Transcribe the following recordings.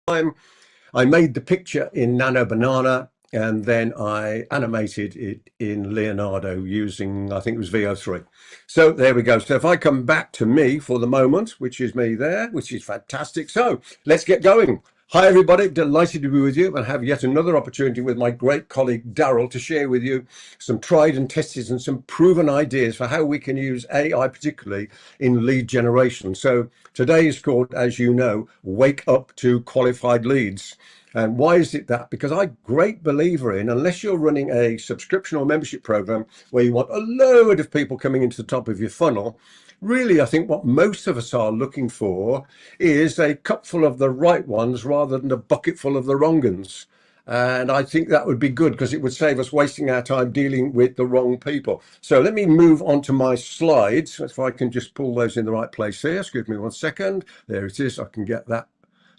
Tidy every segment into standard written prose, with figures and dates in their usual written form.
I made the picture in Nano Banana and then I animated it in Leonardo using, I think it was VO3. So there we go. So if I come back to me for the moment, which is me there, which is fantastic. So let's get going. Hi, everybody. Delighted to be with you and have yet another opportunity with my great colleague, Daryl, to share with you some tried and tested and some proven ideas for how we can use AI, particularly in lead generation. So today is called, as you know, Wake Up to Qualified Leads. And why is it that? Because I'm a great believer in, unless you're running a subscription or membership program where you want a load of people coming into the top of your funnel, really, I think what most of us are looking for is a cupful of the right ones rather than a bucket full of the wrong ones. And I think that would be good because it would save us wasting our time dealing with the wrong people. So let me move on to my slides. If I can just pull those in the right place here. Excuse me 1 second. There it is. I can get that.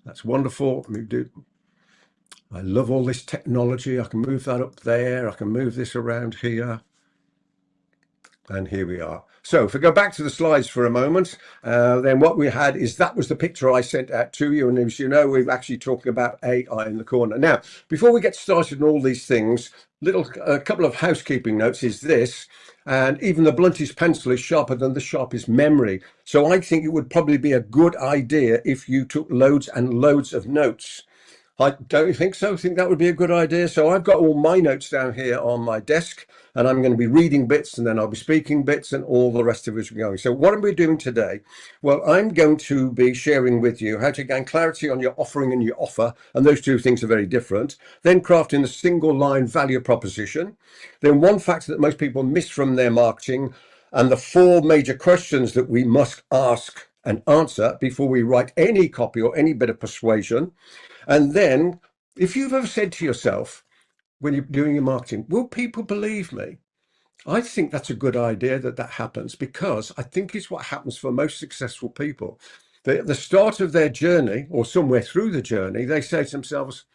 That's wonderful. Let me do. I love all this technology. I can move that up there. I can move this around here. And here we are. So if we go back to the slides for a moment, then what we had is that was the picture I sent out to you. And as you know, we're actually talking about AI in the corner. Now, before we get started on all these things, a couple of housekeeping notes is this. And even the bluntest pencil is sharper than the sharpest memory. So I think it would probably be a good idea if you took loads and loads of notes. Don't you think so? I think that would be a good idea. So I've got all my notes down here on my desk and I'm going to be reading bits and then I'll be speaking bits and all the rest of it is going. So what are we doing today? Well, I'm going to be sharing with you how to gain clarity on your offering and your offer. And those two things are very different. Then crafting the single line value proposition. Then one factor that most people miss from their marketing and the 4 major questions that we must ask and answer before we write any copy or any bit of persuasion. And then, if you've ever said to yourself, when you're doing your marketing, will people believe me? I think that's a good idea that that happens because I think it's what happens for most successful people. At the start of their journey or somewhere through the journey, they say to themselves,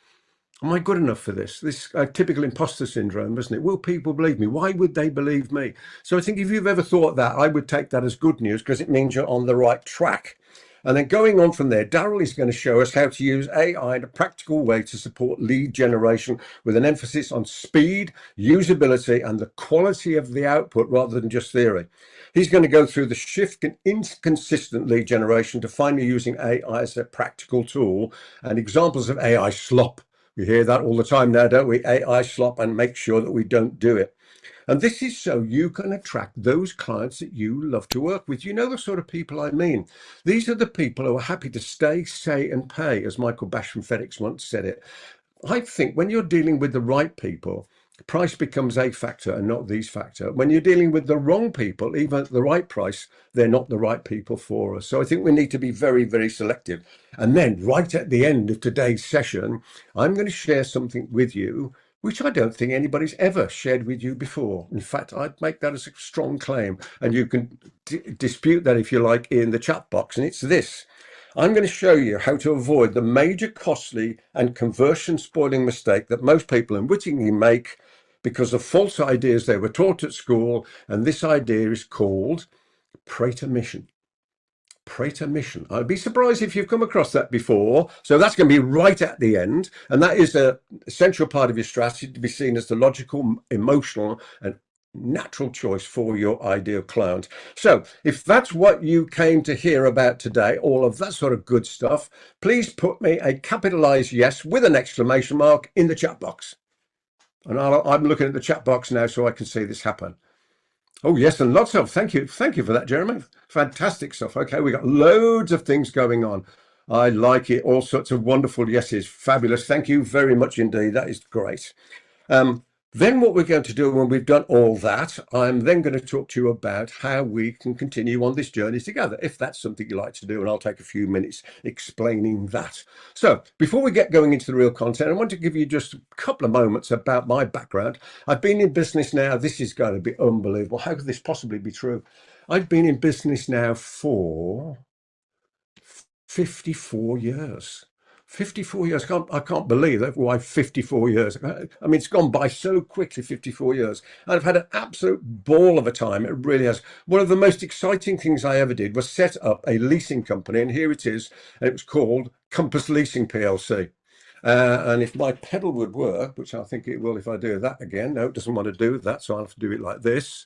am I good enough for this? This typical imposter syndrome, isn't it? Will people believe me? Why would they believe me? So I think if you've ever thought that, I would take that as good news because it means you're on the right track. And then going on from there, Daryl is going to show us how to use AI in a practical way to support lead generation with an emphasis on speed, usability, and the quality of the output rather than just theory. He's going to go through the shift in inconsistent lead generation to finally using AI as a practical tool and examples of AI slop. We hear that all the time now, don't we? AI slop, and make sure that we don't do it. And this is so you can attract those clients that you love to work with. You know the sort of people I mean. These are the people who are happy to stay, say, and pay, as Michael Bash from FedEx once said it. I think when you're dealing with the right people, price becomes a factor and not the factor. When you're dealing with the wrong people, even at the right price, they're not the right people for us. So I think we need to be very, very selective. And then right at the end of today's session, I'm going to share something with you which I don't think anybody's ever shared with you before. In fact, I'd make that as a strong claim. And you can dispute that if you like in the chat box. And it's this. I'm going to show you how to avoid the major costly and conversion spoiling mistake that most people unwittingly make because of false ideas they were taught at school. And this idea is called pretermission. Pretermission. I'd be surprised if you've come across that before. So that's going to be right at the end. And that is an essential part of your strategy to be seen as the logical, emotional, and natural choice for your ideal client. So if that's what you came to hear about today, all of that sort of good stuff, please put me a capitalized yes with an exclamation mark in the chat box. And I'm looking at the chat box now so I can see this happen. Oh, yes, and lots of, thank you. Thank you for that, Jeremy. Fantastic stuff. Okay, we got loads of things going on. I like it. All sorts of wonderful yeses. Fabulous. Thank you very much indeed. That is great. Then what we're going to do when we've done all that, I'm then going to talk to you about how we can continue on this journey together, if that's something you like to do, and I'll take a few minutes explaining that. So before we get going into the real content, I want to give you just a couple of moments about my background. I've been in business now. This is going to be unbelievable. How could this possibly be true? I've been in business now for 54 years. 54 years. I can't believe that. Why 54 years? I mean, it's gone by so quickly, 54 years. And I've had an absolute ball of a time. It really has. One of the most exciting things I ever did was set up a leasing company. And here it is. And it was called Compass Leasing PLC. And if my pedal would work, which I think it will if I do that again. No, it doesn't want to do that. So I'll have to do it like this.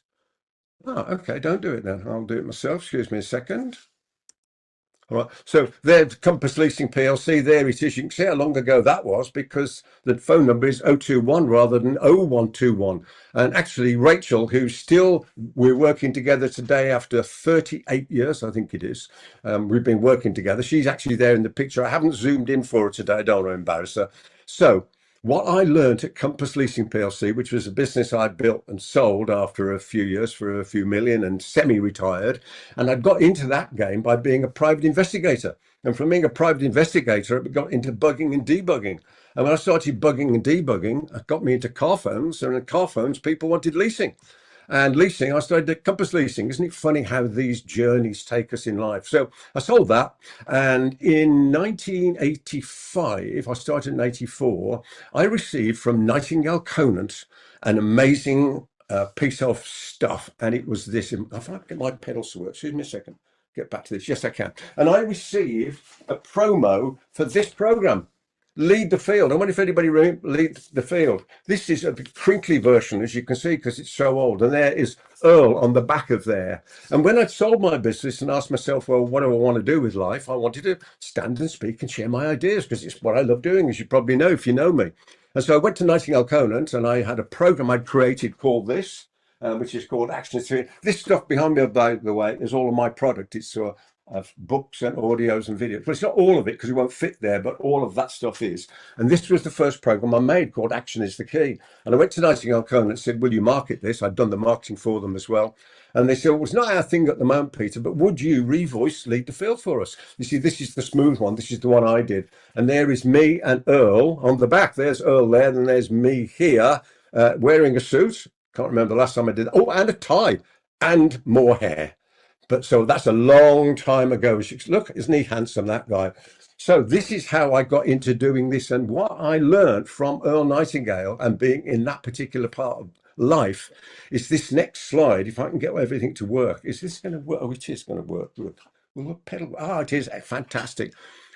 Oh, okay. Don't do it then. I'll do it myself. Excuse me a second. All right, so there's Compass Leasing PLC. There it is. You can see how long ago that was because the phone number is 021 rather than 0121. And actually, Rachel, we're working together today after 38 years, I think it is. We've been working together. She's actually there in the picture. I haven't zoomed in for her today. I don't want to embarrass her. So what I learned at Compass Leasing PLC, which was a business I built and sold after a few years for a few million and semi-retired, and I got into that game by being a private investigator. And from being a private investigator, I got into bugging and debugging. And when I started bugging and debugging, it got me into car phones. And in car phones, people wanted leasing. And leasing, I started at Compass Leasing. Isn't it funny how these journeys take us in life? So I sold that. And in 1985, I started in 84, I received from Nightingale Conant an amazing piece of stuff. And it was this. If I can get my pedals to work, excuse me a second, get back to this. Yes, I can. And I received a promo for this program. Lead the Field. I wonder if anybody leads the field. This is a crinkly version, as you can see, because it's so old. And there is Earl on the back of there. And when I'd sold my business and asked myself, well, what do I want to do with life? I wanted to stand and speak and share my ideas because it's what I love doing, as you probably know if you know me. And so I went to Nightingale Conant and I had a program I'd created called this, which is called Action Theory. This stuff behind me, by the way, is all of my product. It's of books and audios and videos. But it's not all of it because it won't fit there, but all of that stuff is. And this was the first program I made called Action is the Key. And I went to Nightingale Conant and said, will you market this? I'd done the marketing for them as well. And they said, well, it's not our thing at the moment, Peter, but would you revoice Lead the Field for us? You see, this is the smooth one. This is the one I did. And there is me and Earl on the back. There's Earl there, and there's me here wearing a suit. Can't remember the last time I did that. Oh, and a tie and more hair. But so that's a long time ago. Look, isn't he handsome, that guy? So this is how I got into doing this. And what I learned from Earl Nightingale and being in that particular part of life is this next slide. If I can get everything to work, is this going to work? Oh, it is going to work. Look, well, pedal. Ah, it is fantastic.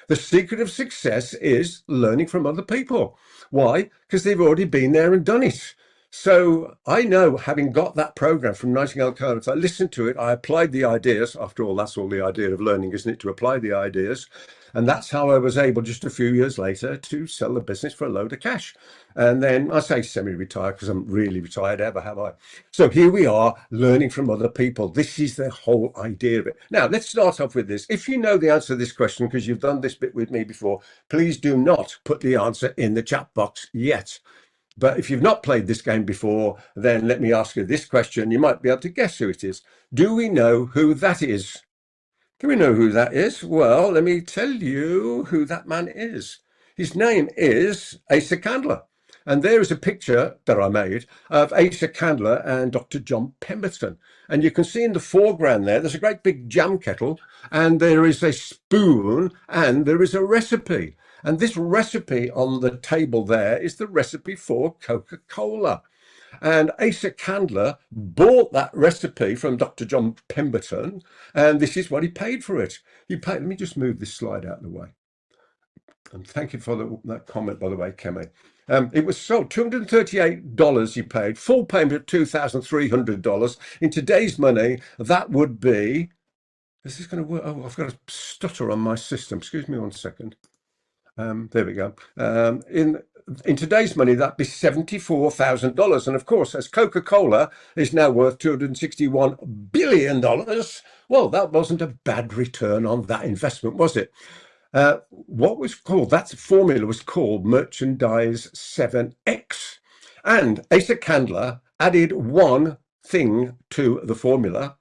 The secret of success is learning from other people. Why? Because they've already been there and done it. So I know, having got that program from Nightingale Conant, I listened to it, I applied the ideas. After all, that's all the idea of learning, isn't it? To apply the ideas. And that's how I was able, just a few years later, to sell the business for a load of cash. And then I say semi-retired because I'm really retired ever, have I? So here we are, learning from other people. This is the whole idea of it. Now, let's start off with this. If you know the answer to this question, because you've done this bit with me before, please do not put the answer in the chat box yet. But if you've not played this game before, then let me ask you this question. You might be able to guess who it is. Do we know who that is? Do we know who that is? Well, let me tell you who that man is. His name is Asa Candler. And there is a picture that I made of Asa Candler and Dr. John Pemberton. And you can see in the foreground there's a great big jam kettle, and there is a spoon, and there is a recipe. And this recipe on the table there is the recipe for Coca-Cola. And Asa Candler bought that recipe from Dr. John Pemberton, and this is what he paid for it. Let me just move this slide out of the way. And thank you for that comment, by the way, Kemi. It was sold $238 he paid, full payment of $2,300. In today's money, that would be, is this going to work? Oh, I've got a stutter on my system. Excuse me one second. There we go. In today's money, that'd be $74,000. And of course, as Coca-Cola is now worth $261 billion, well, that wasn't a bad return on that investment, was it? What was called, that formula was called Merchandise 7X. And Asa Candler added one thing to the formula,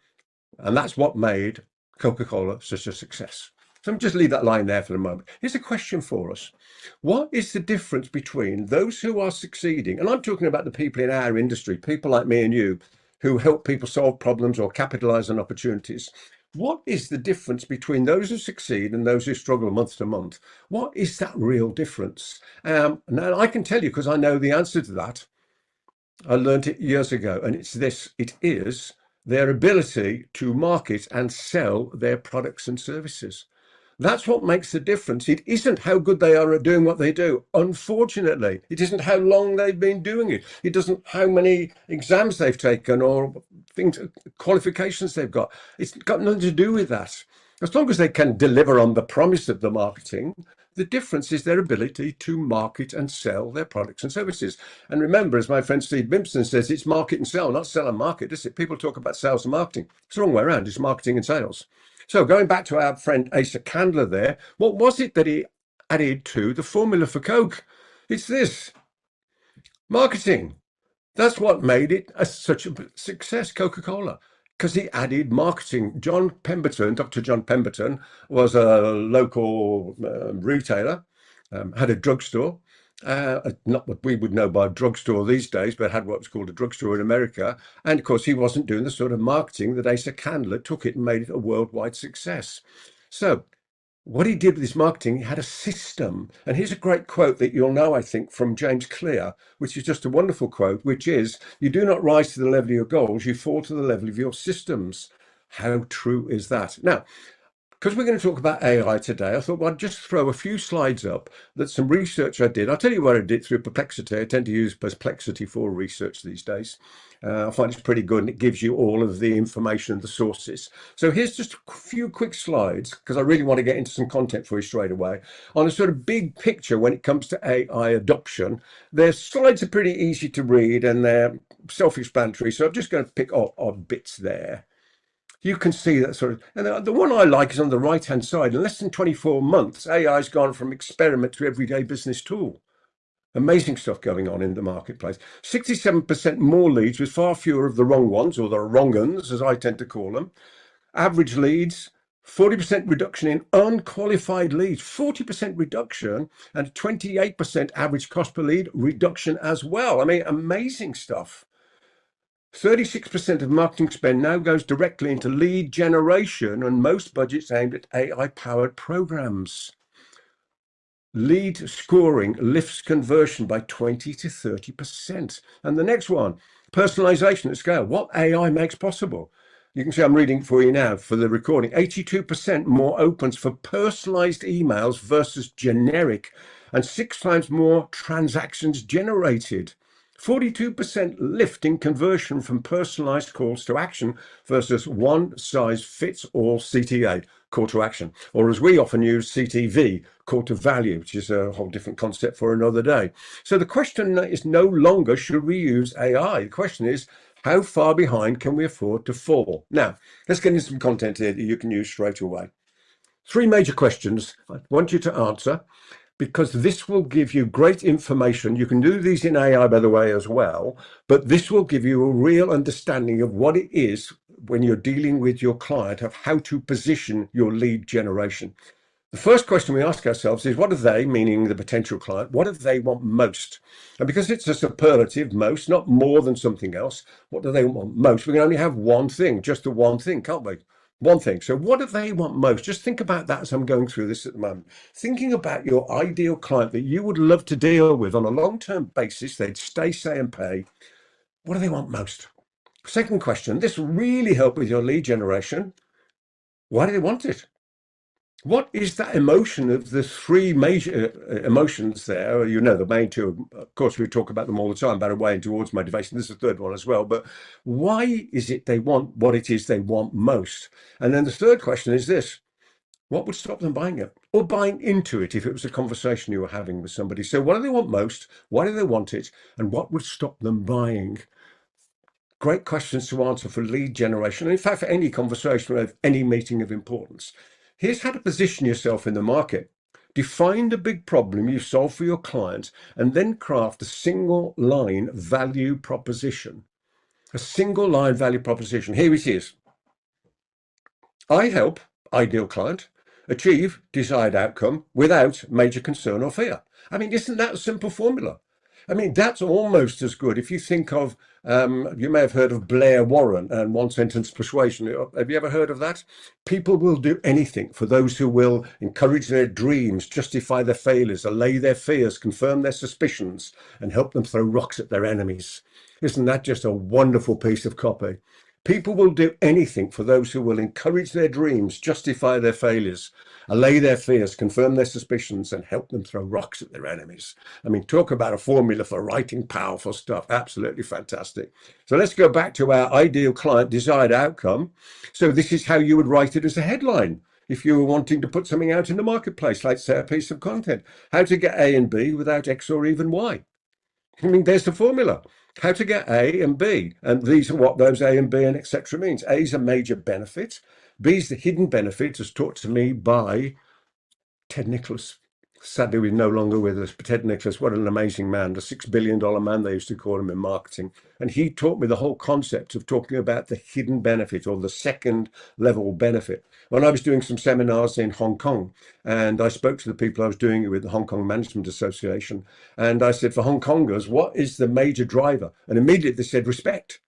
and that's what made Coca-Cola such a success. So just leave that line there for the moment. Here's a question for us. What is the difference between those who are succeeding, and I'm talking about the people in our industry, people like me and you, who help people solve problems or capitalize on opportunities. What is the difference between those who succeed and those who struggle month to month? What is that real difference? Now, I can tell you because I know the answer to that. I learned it years ago, and it's this: it is their ability to market and sell their products and services. That's what makes the difference. It isn't how good they are at doing what they do. Unfortunately, it isn't how long they've been doing it. It doesn't how many exams they've taken or things, qualifications they've got. It's got nothing to do with that. As long as they can deliver on the promise of the marketing, the difference is their ability to market and sell their products and services. And remember, as my friend Steve Bimpson says, it's market and sell, not sell and market, is it? People talk about sales and marketing. It's the wrong way around. It's marketing and sales. So going back to our friend Asa Candler there, what was it that he added to the formula for Coke? It's this: marketing. That's what made it such a success, Coca-Cola, because he added marketing. John Pemberton, Dr. John Pemberton, was a local retailer, had a drugstore. Not what we would know by a drugstore these days, but had what was called a drugstore in America. And of course, he wasn't doing the sort of marketing that Asa Candler took it and made it a worldwide success. So what he did with his marketing, he had a system. And here's a great quote that you'll know, I think, from James Clear, which is just a wonderful quote, which is, "You do not rise to the level of your goals, you fall to the level of your systems." How true is that? Now, because we're going to talk about AI today, I thought, well, I'd just throw a few slides up that some research I did. I'll tell you what I did through Perplexity. I tend to use Perplexity for research these days. I find it's pretty good and it gives you all of the information and the sources. So here's just a few quick slides because I really want to get into some content for you straight away on a sort of big picture when it comes to AI adoption. Their slides are pretty easy to read and they're self-explanatory. So I'm just going to pick odd bits there. You can see that sort of, and the one I like is on the right hand side. In less than 24 months, AI has gone from experiment to everyday business tool. Amazing stuff going on in the marketplace. 67% more leads with far fewer of the wrong ones, or the wrong uns, as I tend to call them. Average leads, 40% reduction in unqualified leads, 40% reduction, and 28% average cost per lead reduction as well. I mean, amazing stuff. 36% of marketing spend now goes directly into lead generation, and most budgets aimed at AI-powered programs. Lead scoring lifts conversion by 20 to 30%. And the next one, personalization at scale. What AI makes possible? You can see I'm reading for you now for the recording. 82% more opens for personalized emails versus generic, and 6 times more transactions generated. 42% lift in conversion from personalized calls to action versus one size fits all CTA, call to action, or as we often use, CTV, call to value, which is a whole different concept for another day. So the question is no longer should we use AI? The question is, how far behind can we afford to fall? Now, let's get into some content here that you can use straight away. 3 major questions I want you to answer, because this will give you great information. You can do these in AI, by the way, as well, but this will give you a real understanding of what it is when you're dealing with your client, of how to position your lead generation. The first question we ask ourselves is, what do they, meaning the potential client, what do they want most? And because it's a superlative, most, not more than something else, what do they want most? We can only have one thing, just the one thing, can't we? One thing. So what do they want most? Just think about that as I'm going through this at the moment. Thinking about your ideal client that you would love to deal with on a long-term basis, they'd stay, say, and pay. What do they want most? Second question, this will really help with your lead generation. Why do they want it? What is that emotion of the 3 major emotions there? You know, the main 2, of course, we talk about them all the time, about away and towards motivation. This is the third one as well. But why is it they want what it is they want most? And then the third question is this: what would stop them buying it or buying into it if it was a conversation you were having with somebody? So what do they want most? Why do they want it? And what would stop them buying? Great questions to answer for lead generation. And in fact, for any conversation or any meeting of importance. Here's how to position yourself in the market. Define the big problem you solve for your client and then craft a single line value proposition. A single line value proposition. Here it is. I help ideal client achieve desired outcome without major concern or fear. I mean, isn't that a simple formula? I mean, that's almost as good if you think of You may have heard of Blair Warren and one sentence persuasion. Have you ever heard of that? People will do anything for those who will encourage their dreams, justify their failures, allay their fears, confirm their suspicions, and help them throw rocks at their enemies. Isn't that just a wonderful piece of copy? People will do anything for those who will encourage their dreams, justify their failures, allay their fears, confirm their suspicions, and help them throw rocks at their enemies. I mean, talk about a formula for writing powerful stuff. Absolutely fantastic. So let's go back to our ideal client desired outcome. So this is how you would write it as a headline. If you were wanting to put something out in the marketplace, like say a piece of content, how to get A and B without X or even Y. I mean, there's the formula. How to get A and B. And these are what those A and B and etc. means. A is a major benefit. B is the hidden benefit, as taught to me by Ted Nicholas. Sadly, we're no longer with us, but Ted Nicholas, what an amazing man, the $6 billion man, they used to call him in marketing. And he taught me the whole concept of talking about the hidden benefit or the second level benefit. When I was doing some seminars in Hong Kong, and I spoke to the people I was doing it with, the Hong Kong Management Association, and I said, for Hong Kongers, what is the major driver? And immediately they said, respect.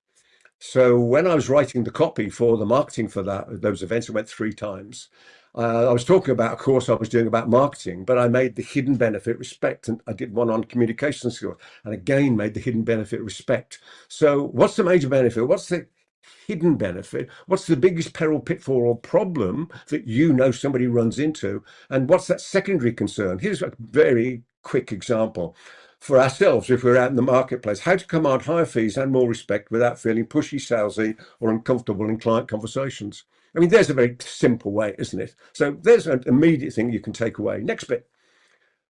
So when I was writing the copy for the marketing for those events, I went 3 times. I was talking about a course I was doing about marketing, but I made the hidden benefit respect, and I did one on communication skills, and again made the hidden benefit respect. So what's the major benefit? What's the hidden benefit? What's the biggest peril, pitfall, or problem that you know somebody runs into? And what's that secondary concern? Here's a very quick example. For ourselves, if we're out in the marketplace, how to command higher fees and more respect without feeling pushy, salesy, or uncomfortable in client conversations. I mean, there's a very simple way, isn't it? So there's an immediate thing you can take away. Next bit,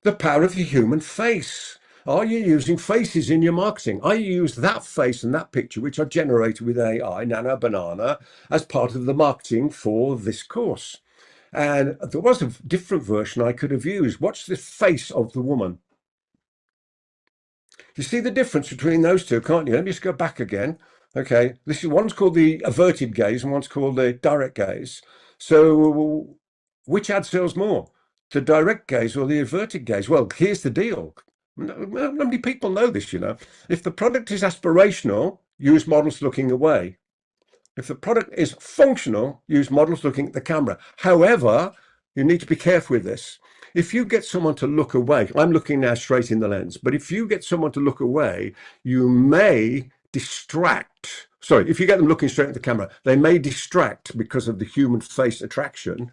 the power of the human face. Are you using faces in your marketing? I use that face and that picture, which I generated with AI, Nano Banana, as part of the marketing for this course. And there was a different version I could have used. Watch the face of the woman. You see the difference between those two, can't you? Let me just go back again. Okay, this is one's called the averted gaze and one's called the direct gaze. So which ad sells more, the direct gaze or the averted gaze? Well, here's the deal. Not many people know this, you know. If the product is aspirational, use models looking away. If the product is functional, use models looking at the camera. However, you need to be careful with this. If you get someone to look away, I'm looking now straight in the lens, but if you get someone to look away, you may distract. Sorry, if you get them looking straight at the camera, they may distract because of the human face attraction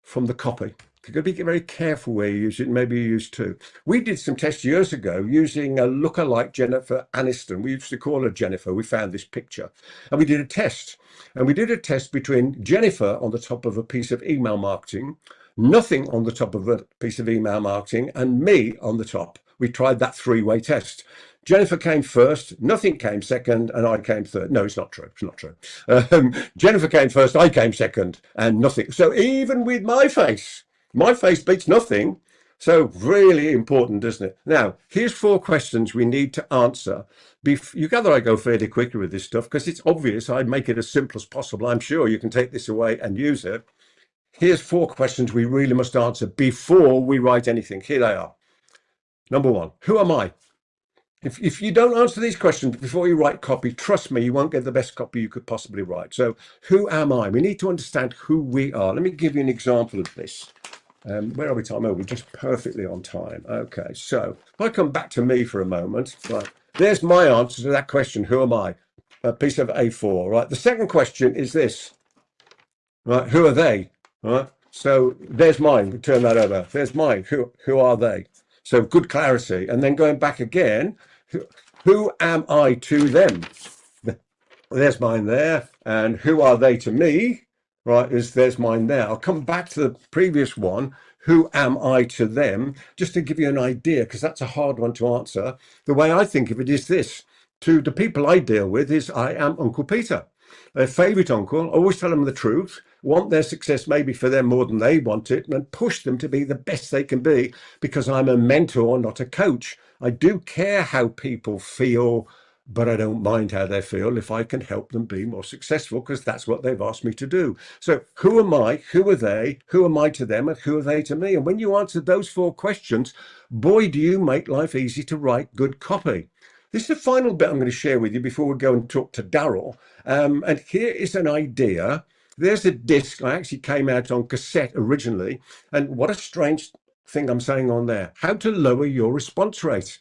from the copy. You've got to be very careful where you use it. Maybe you use 2. We did some tests years ago using a lookalike Jennifer Aniston. We used to call her Jennifer. We found this picture and we did a test. And we did a test between Jennifer on the top of a piece of email marketing, nothing on the top of a piece of email marketing, and me on the top. We tried that 3-way test. Jennifer came first, nothing came second, and I came third. No, it's not true. It's not true. Jennifer came first, I came second, and nothing. So even with my face beats nothing. So really important, isn't it? Now, here's 4 questions we need to answer. You gather I go fairly quickly with this stuff because it's obvious. I'd make it as simple as possible. I'm sure you can take this away and use it. Here's 4 questions we really must answer before we write anything. Here they are. Number 1, who am I? If you don't answer these questions before you write copy, trust me, you won't get the best copy you could possibly write. So who am I? We need to understand who we are. Let me give you an example of this. Where are we time? Oh, we're just perfectly on time. Okay, so if I come back to me for a moment, right, there's my answer to that question, who am I? A piece of A4, right? The second question is this, right? Who are they, right? So there's mine, turn that over. There's mine, who are they? So good clarity. And then going back again, who am I to them? There's mine there. And who are they to me? Right, there's mine there. I'll come back to the previous one. Who am I to them? Just to give you an idea, because that's a hard one to answer. The way I think of it is this. To the people I deal with is I am Uncle Peter, their favourite uncle. Always tell them the truth, want their success maybe for them more than they want it, and push them to be the best they can be, because I'm a mentor, not a coach. I do care how people feel, but I don't mind how they feel if I can help them be more successful, because that's what they've asked me to do. So who am I? Who are they? Who am I to them? And who are they to me? And when you answer those 4 questions, boy, do you make life easy to write good copy. This is the final bit I'm going to share with you before we go and talk to Daryl. And here is an idea. There's a disc. I actually came out on cassette originally. And what a strange thing I'm saying on there. How to lower your response rate.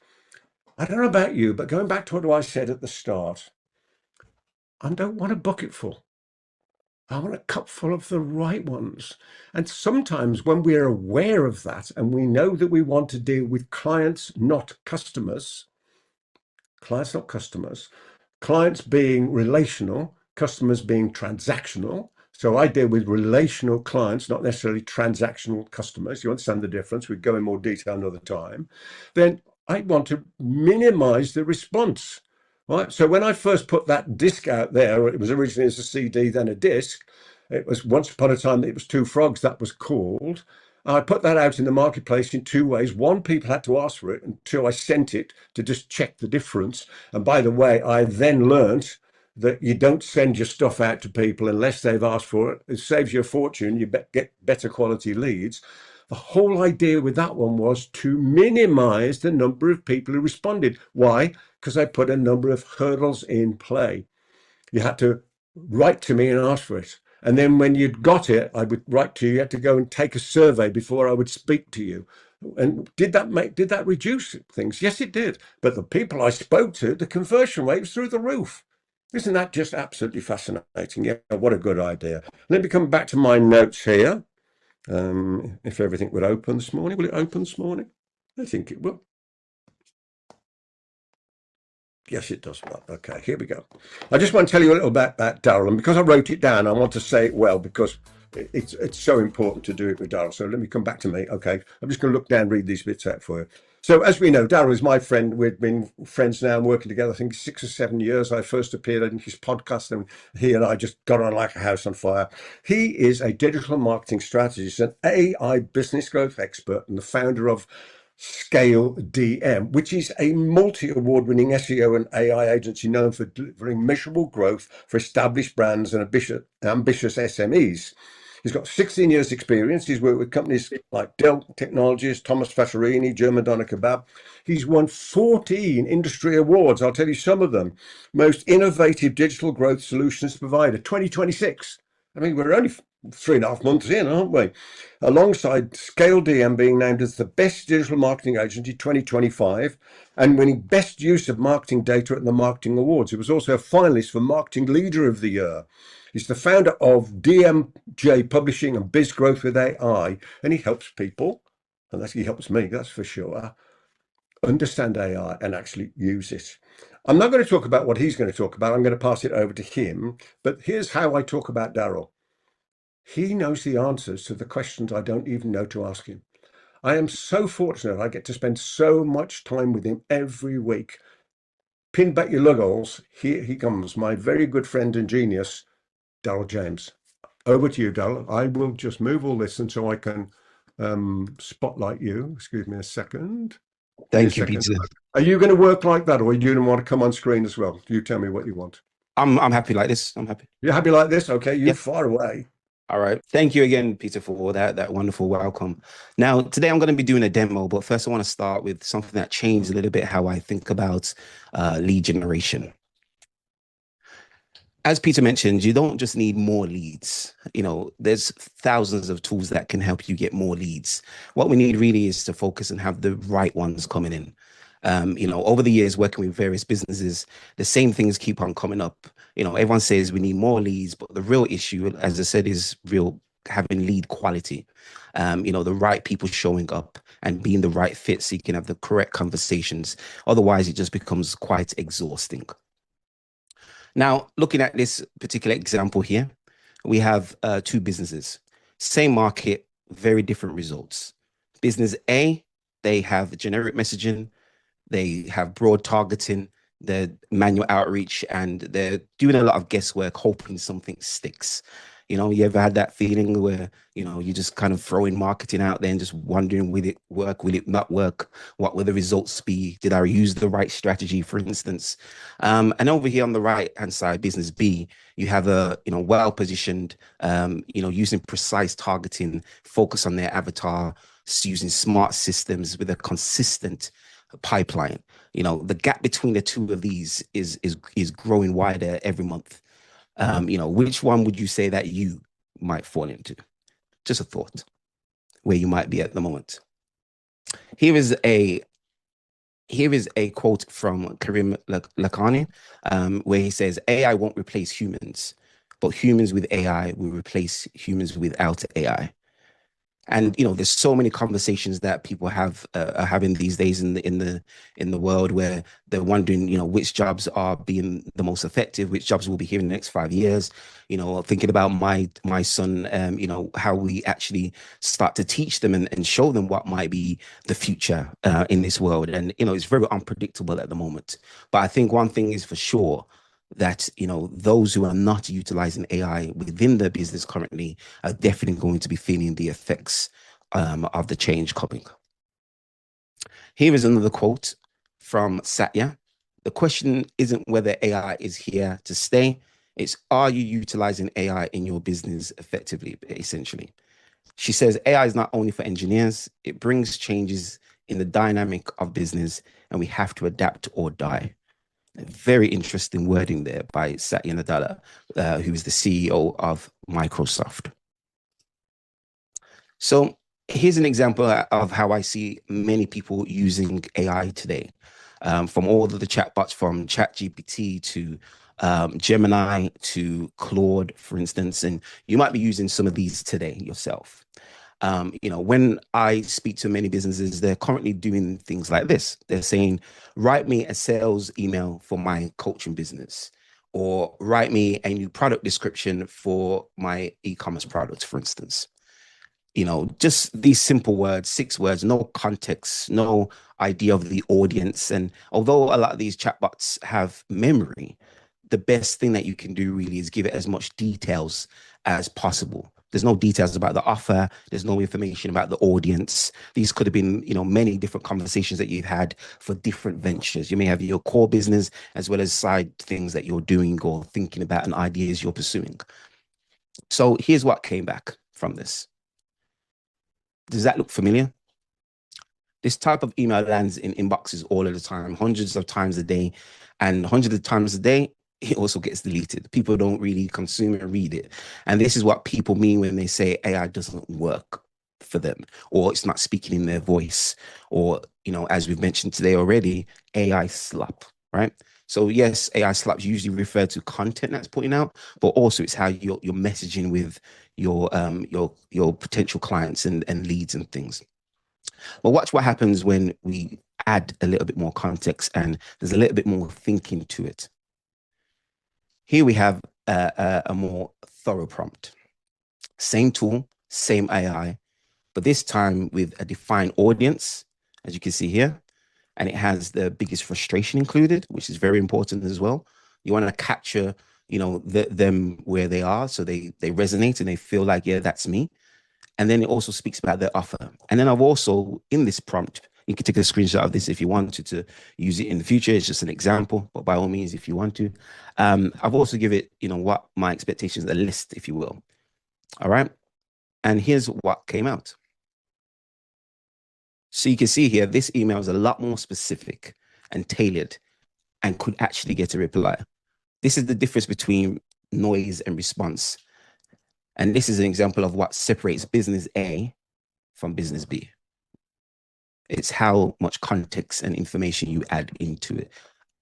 I don't know about you, but going back to what I said at the start, I don't want a bucket full. I want a cup full of the right ones. And sometimes when we're aware of that and we know that we want to deal with clients, not customers, clients, not customers, clients being relational, customers being transactional. So I deal with relational clients, not necessarily transactional customers. You understand the difference? We go in more detail another time. Then I want to minimize the response. Right. So when I first put that disc out there, it was originally as a CD, then a disc. It was once upon a time, it was Two Frogs, that was called. I put that out in the marketplace in two ways. One, people had to ask for it until I sent it to just check the difference. And by the way, I then learned that you don't send your stuff out to people unless they've asked for it. It saves you a fortune. You get better quality leads. The whole idea with that one was to minimize the number of people who responded. Why? Because I put a number of hurdles in play. You had to write to me and ask for it. And then when you'd got it, I would write to you. You had to go and take a survey before I would speak to you. And did that reduce things? Yes, it did. But the people I spoke to, the conversion rate was through the roof. Isn't that just absolutely fascinating? Yeah, what a good idea. Let me come back to my notes here. If everything would open this morning. Will it open this morning? I think it will. Yes, it does. Well, okay, here we go. I just want to tell you a little bit about Daryl, and because I wrote it down, I want to say it well because it's so important to do it with Daryl. So let me come back to me. Okay, I'm just going to look down, read these bits out for you. So as we know, Daryl is my friend. We've been friends now and working together, I think 6 or 7 years. I first appeared in his podcast and he and I just got on like a house on fire. He is a digital marketing strategist, an AI business growth expert, and the founder of Scale DM, which is a multi-award-winning SEO and AI agency known for delivering measurable growth for established brands and ambitious SMEs. He's got 16 years experience. He's worked with companies like Dell Technologies, Thomas Fasserini, German Doner Kebab. He's won 14 industry awards. I'll tell you some of them. Most Innovative Digital Growth Solutions Provider, 2026. I mean, we're only 3.5 months in, aren't we? Alongside Scale DM being named as the best digital marketing agency 2025 and winning best use of marketing data at the Marketing Awards. He was also a finalist for Marketing Leader of the Year. He's the founder of DMJ Publishing and Biz Growth with AI, and he helps people, and he helps me, that's for sure, understand AI and actually use it. I'm not going to talk about what he's going to talk about. I'm going to pass it over to him. But here's how I talk about Daryl. He knows the answers to the questions I don't even know to ask him. I am so fortunate I get to spend so much time with him every week. Pin back your luggles. Here he comes, my very good friend and genius, Daryl James. Over to you, Daryl. I will just move all this until I can spotlight you. Excuse me a second. Thank you, Peter. Are you going to work like that, or do you want to come on screen as well? You tell me what you want. I'm happy like this. I'm happy. You're happy like this? Okay, you're far away. All right. Thank you again, Peter, for that wonderful welcome. Now, today I'm going to be doing a demo, but first I want to start with something that changed a little bit how I think about lead generation. As Peter mentioned, you don't just need more leads. You know, there's thousands of tools that can help you get more leads. What we need really is to focus and have the right ones coming in. You know, over the years working with various businesses, the same things keep on coming up. You know, everyone says we need more leads, but the real issue, as I said, is having lead quality. You know, the right people showing up and being the right fit so you can have the correct conversations. Otherwise, it just becomes quite exhausting. Now, looking at this particular example here, we have two businesses, same market, very different results. Business A, they have generic messaging, they have broad targeting, they're manual outreach, and they're doing a lot of guesswork, hoping something sticks. You know, you ever had that feeling where, you know, you just kind of throwing marketing out there and just wondering, will it work? Will it not work? What will the results be? Did I use the right strategy, for instance? And over here on the right-hand side, business B, you have a, you know, well-positioned, you know, using precise targeting, focus on their avatar, using smart systems with a consistent pipeline. The gap between the two of these is growing wider every month. Which one would you say that you might fall into? Just a thought where you might be at the moment. Here is a quote from Karim Lakhani, where he says, "AI won't replace humans, but humans with AI will replace humans without AI." And there's so many conversations that people are having these days in the world, where they're wondering, which jobs are being the most effective, which jobs will be here in the next 5 years. Thinking about my son, how we actually start to teach them and show them what might be the future in this world. And it's very unpredictable at the moment. But I think one thing is for sure, that those who are not utilizing AI within their business currently are definitely going to be feeling the effects of the change coming. Here is another quote from Satya. The question isn't whether AI is here to stay, it's, are you utilizing AI in your business effectively, essentially? She says AI is not only for engineers, it brings changes in the dynamic of business, and we have to adapt or die. Very interesting wording there by Satya Nadella, who is the CEO of Microsoft. So here's an example of how I see many people using AI today, from all of the chatbots, from ChatGPT to Gemini to Claude, for instance. And you might be using some of these today yourself. When I speak to many businesses, they're currently doing things like this. They're saying, write me a sales email for my coaching business, or write me a new product description for my e-commerce products, for instance. Just these simple words, 6 words, no context, no idea of the audience. And although a lot of these chatbots have memory, the best thing that you can do really is give it as much details as possible. There's no details about the offer. There's no information about the audience. These could have been, many different conversations that you've had for different ventures. You may have your core business as well as side things that you're doing or thinking about and ideas you're pursuing. So here's what came back from this. Does that look familiar? This type of email lands in inboxes all of the time, hundreds of times a day, and hundreds of times a day, it also gets deleted. People don't really consume and read it. And this is what people mean when they say AI doesn't work for them, or it's not speaking in their voice, or, as we've mentioned today already, AI slop, right? So yes, AI slaps usually refer to content that's putting out, but also it's how you're messaging with your potential clients and leads and things. But watch what happens when we add a little bit more context and there's a little bit more thinking to it. Here we have a more thorough prompt. Same tool, same AI, but this time with a defined audience, as you can see here, and it has the biggest frustration included, which is very important as well. You want to capture, them where they are, so they resonate and they feel like, yeah, that's me. And then it also speaks about their offer. And then I've also, in this prompt, you can take a screenshot of this if you wanted to use it in the future. It's just an example, but by all means, if you want to. I've also give it, what my expectations, a list, if you will. All right. And here's what came out. So you can see here, this email is a lot more specific and tailored and could actually get a reply. This is the difference between noise and response. And this is an example of what separates business A from business B. It's how much context and information you add into it,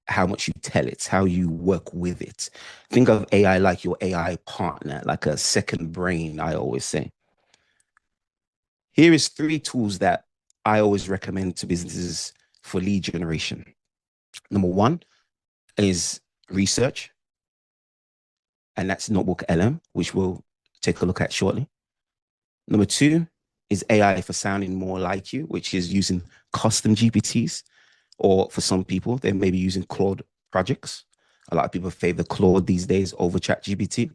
how much you tell it, how you work with it. Think of AI like your AI partner, like a second brain, I always say. Here is 3 tools that I always recommend to businesses for lead generation. Number 1 is research, and that's Notebook LM, which we'll take a look at shortly. Number 2 is AI for sounding more like you, which is using custom GPTs, or for some people, they may be using Claude projects. A lot of people favor Claude these days over ChatGPT.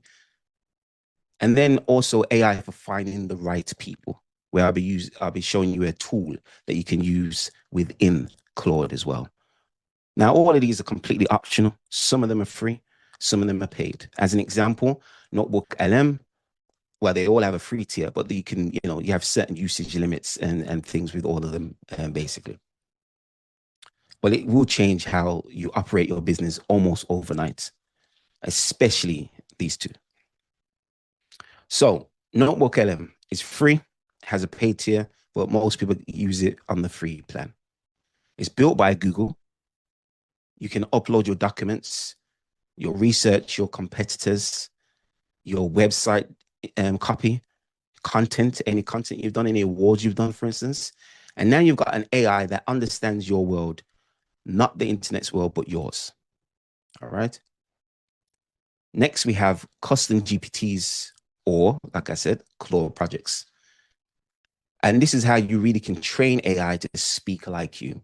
And then also AI for finding the right people, where I'll be showing you a tool that you can use within Claude as well. Now, all of these are completely optional. Some of them are free, some of them are paid. As an example, Notebook LM, well, they all have a free tier, but you can, you have certain usage limits and things with all of them, basically. but it will change how you operate your business almost overnight, especially these two. So Notebook LM is free, has a paid tier, but most people use it on the free plan. It's built by Google. You can upload your documents, your research, your competitors, your website copy, content, any content you've done, any awards you've done, for instance. And now you've got an AI that understands your world, not the internet's world, but yours. All right. Next, we have custom GPTs, or like I said, Claude projects. And this is how you really can train AI to speak like you.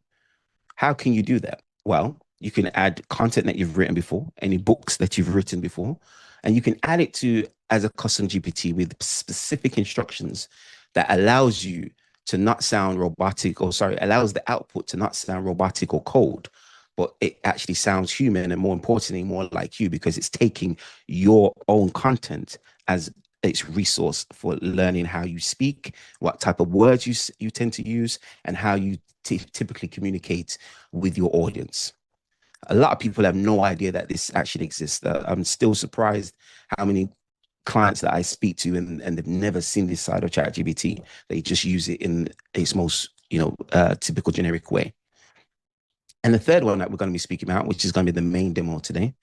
How can you do that? Well, you can add content that you've written before, any books that you've written before, and you can add it to as a custom GPT with specific instructions that allows you to not sound robotic, or sorry, allows the output to not sound robotic or cold, but it actually sounds human and more importantly, more like you, because it's taking your own content as its resource for learning how you speak, what type of words you tend to use, and how you typically communicate with your audience. A lot of people have no idea that this actually exists. I'm still surprised how many clients that I speak to and they've never seen this side of ChatGPT. They just use it in its most typical generic way. And the third one that we're going to be speaking about, which is going to be the main demo today,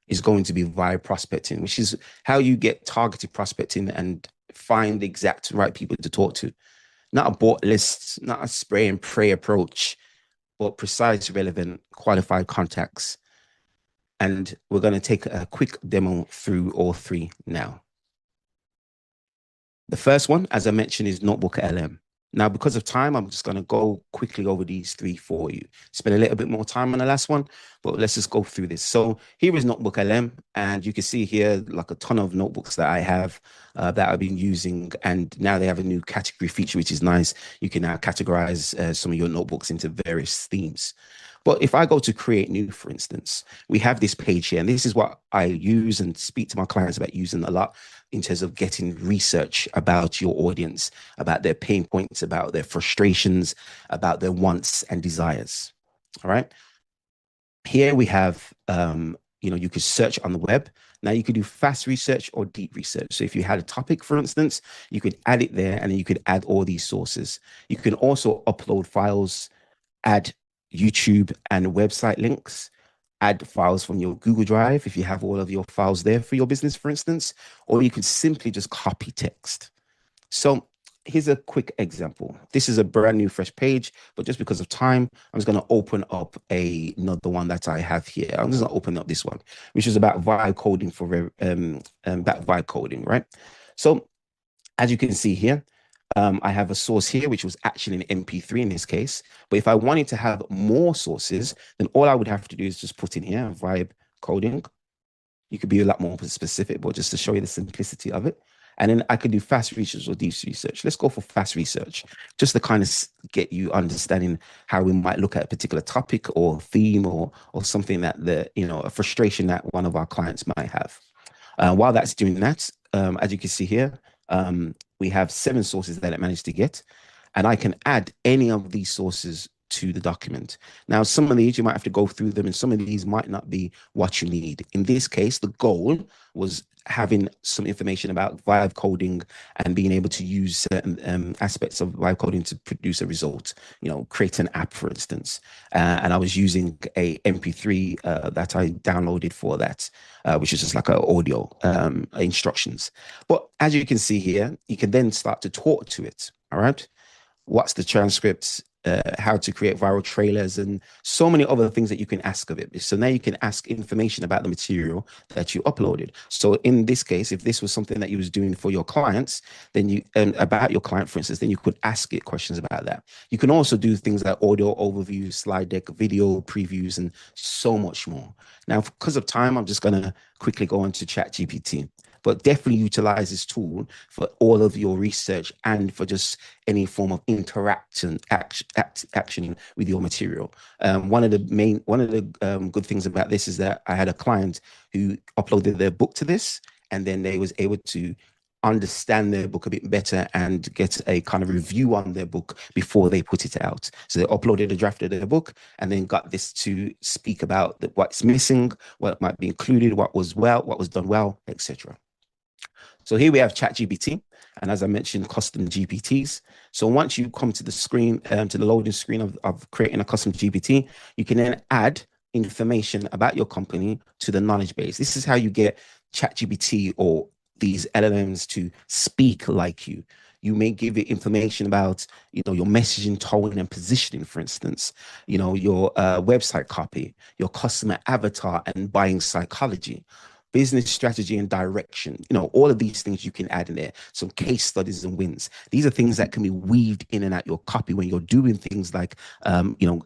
is going to be via prospecting, which is how you get targeted prospecting and find the exact right people to talk to. Not a bot list, not a spray and pray approach, but precise, relevant, qualified contacts. And we're going to take a quick demo through all three now. The first one, as I mentioned, is Notebook LM. Now, because of time, I'm just going to go quickly over these three for you. Spend a little bit more time on the last one, but let's just go through this. So here is Notebook LM, and you can see here like a ton of notebooks that I have that I've been using, and now they have a new category feature, which is nice. You can now categorize some of your notebooks into various themes. But if I go to create new, for instance, we have this page here, and this is what I use and speak to my clients about using a lot in terms of getting research about your audience, about their pain points, about their frustrations, about their wants and desires. All right. Here we have, you could search on the web. Now you could do fast research or deep research. So if you had a topic, for instance, you could add it there and then you could add all these sources. You can also upload files, add YouTube and website links, add files from your Google Drive if you have all of your files there for your business, for instance, or you could simply just copy text. So here's a quick example. This is a brand new fresh page, but just because of time, I'm just going to open up another one that I have here. I'm just going to open up this one, which is about vibe coding about vibe coding, right? So as you can see here, I have a source here, which was actually an MP3 in this case. But if I wanted to have more sources, then all I would have to do is just put in here vibe coding. You could be a lot more specific, but just to show you the simplicity of it. And then I could do fast research or deep research. Let's go for fast research, just to kind of get you understanding how we might look at a particular topic or theme or something that a frustration that one of our clients might have. While that's doing that, as you can see here, we have 7 sources that it managed to get, and I can add any of these sources to the document. Now, some of these you might have to go through them, and some of these might not be what you need. In this case, the goal was having some information about vibe coding and being able to use certain aspects of vibe coding to produce a result, create an app, for instance. And I was using a MP3 that I downloaded for that, which is just like an audio instructions. But as you can see here, you can then start to talk to it. All right. What's the transcripts? How to create viral trailers and so many other things that you can ask of it. So now you can ask information about the material that you uploaded. So in this case, if this was something that you was doing for your clients, then you about your client, for instance, then you could ask it questions about that. You can also do things like audio overviews, slide deck, video previews, and so much more. Now, because of time, I'm just going to quickly go on to ChatGPT. But definitely utilize this tool for all of your research and for just any form of action with your material. One of the good things about this is that I had a client who uploaded their book to this, and then they was able to understand their book a bit better and get a kind of review on their book before they put it out. So they uploaded a draft of their book and then got this to speak about what's missing, what might be included, what was well, what was done well, etc. So here we have ChatGPT, and as I mentioned, custom GPTs. So once you come to the screen, to the loading screen of creating a custom GPT, you can then add information about your company to the knowledge base. This is how you get ChatGPT or these LLMs to speak like you. You may give it information about, your messaging tone and positioning, for instance, your website copy, your customer avatar and buying psychology, business strategy and direction. All of these things you can add in there. Some case studies and wins. These are things that can be weaved in and out your copy when you're doing things like,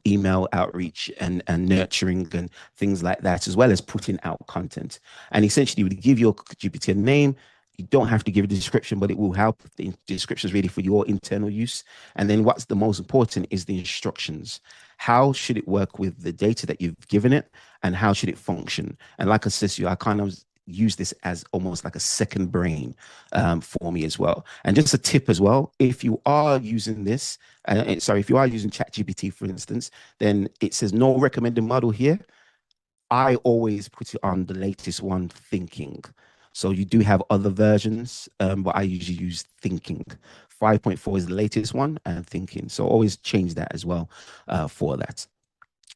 email outreach and nurturing and things like that, as well as putting out content. And essentially, you would give your GPT a name. You don't have to give a description, but it will help. The description is really for your internal use. And then what's the most important is the instructions. How should it work with the data that you've given it, and how should it function? And like I said to you, I kind of use this as almost like a second brain for me as well. And just a tip as well, if you are using this, if you are using ChatGPT, for instance, then it says no recommended model here. I always put it on the latest one, thinking. So you do have other versions, but I usually use thinking. 5.4 is the latest one, and thinking. So always change that as well for that.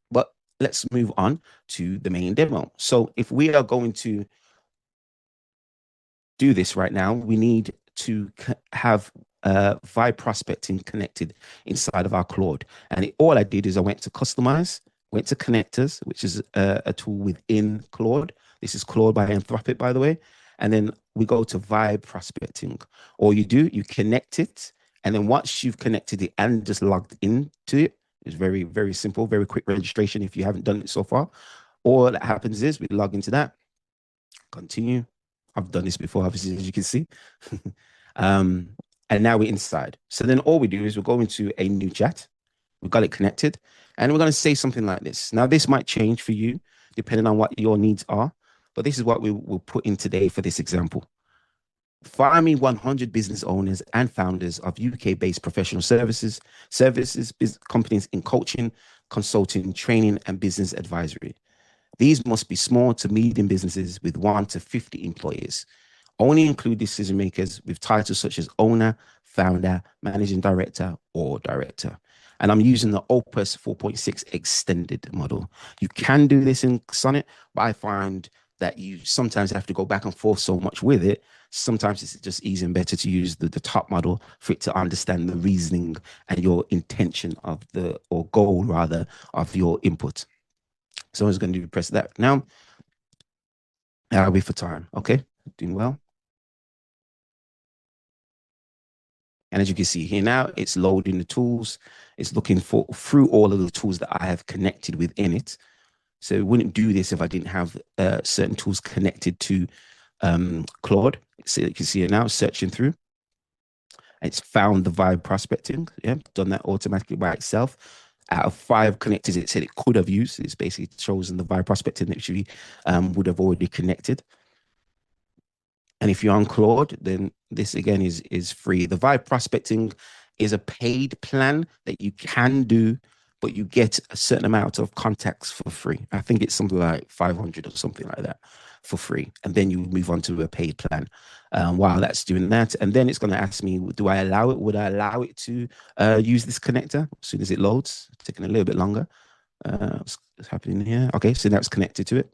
But let's move on to the main demo. So if we are going to do this right now, we need to have vibe prospecting connected inside of our Claude. And all I did is I went to customize, went to connectors, which is a tool within Claude. This is Claude by Anthropic, by the way. And then we go to vibe prospecting. All you do, you connect it. And then once you've connected it and just logged into it, it's very, very simple, very quick registration if you haven't done it so far. All that happens is we log into that, continue. I've done this before, obviously, as you can see. um, and now we're inside. So then all we do is we'll go into a new chat. We've got it connected. And we're going to say something like this. Now, this might change for you depending on what your needs are. But this is what we will put in today for this example. Find me 100 business owners and founders of UK-based professional services companies in coaching, consulting, training, and business advisory. These must be small to medium businesses with 1 to 50 employees. Only include decision makers with titles such as owner, founder, managing director, or director. And I'm using the Opus 4.6 extended model. You can do this in Sonnet, but I find that you sometimes have to go back and forth so much with it. Sometimes it's just easier and better to use the top model for it to understand the reasoning and your intention of or goal rather, of your input. So I'm just going to press that now. I'll wait for time. Okay, doing well. And as you can see here now, it's loading the tools. It's looking through all of the tools that I have connected within it. So it wouldn't do this if I didn't have certain tools connected to Claude. So you can see it now, searching through. It's found the vibe prospecting. Yeah, done that automatically by itself. Out of 5 connectors, it said it could have used. It's basically chosen the vibe prospecting that actually would have already connected. And if you're on Claude, then this again is free. The vibe prospecting is a paid plan that you can do, but you get a certain amount of contacts for free. I think it's something like 500 or something like that for free. And then you move on to a paid plan while that's doing that. And then it's going to ask me, do I allow it? Would I allow it to use this connector as soon as it loads? It's taking a little bit longer. What's happening here? Okay, so now it's connected to it.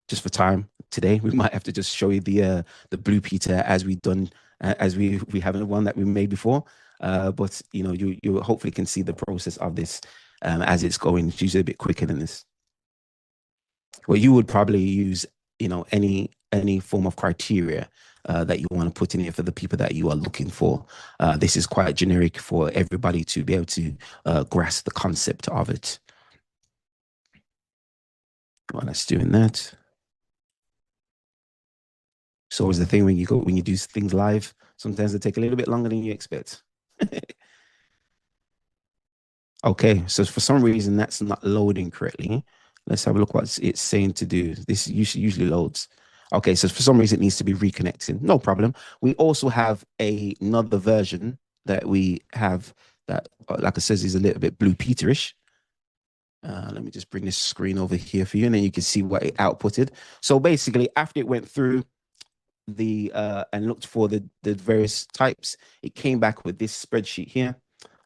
Just for time today, we might have to just show you the Blue Peter as we've done, as we haven't one that we made before. But you hopefully can see the process of this as it's going. It's usually a bit quicker than this. Well, you would probably use any form of criteria that you want to put in here for the people that you are looking for. This is quite generic for everybody to be able to grasp the concept of it. Well, that's doing that. So always the thing when you do things live, sometimes they take a little bit longer than you expect. Okay, so for some reason that's not loading correctly. Let's have a look what it's saying to do. This usually loads. Okay, so for some reason it needs to be reconnecting. No problem. We also have another version that we have that, like I says, is a little bit Blue Peterish. Let me just bring this screen over here for you, and then you can see what it outputted. So basically, after it went through the and looked for the various types, it came back with this spreadsheet here.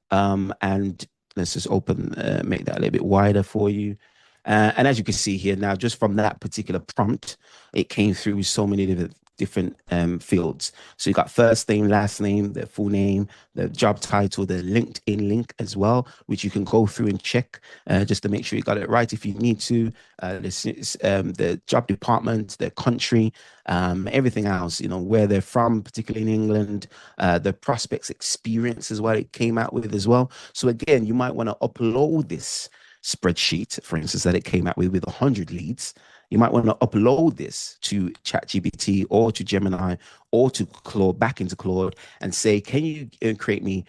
And let's just open, make that a little bit wider for you. And as you can see here now, just from that particular prompt, it came through with so many different fields. So you got first name, last name, the full name, the job title, the LinkedIn link as well, which you can go through and check just to make sure you got it right if you need to. This is the job department, the country, everything else, you know, where they're from, particularly in England, the prospects experience as well, it came out with as well. So again, you might want to upload this spreadsheet, for instance, that it came out with 100 leads. You might want to upload this to ChatGPT or to Gemini or to Claude, back into Claude, and say, can you create me,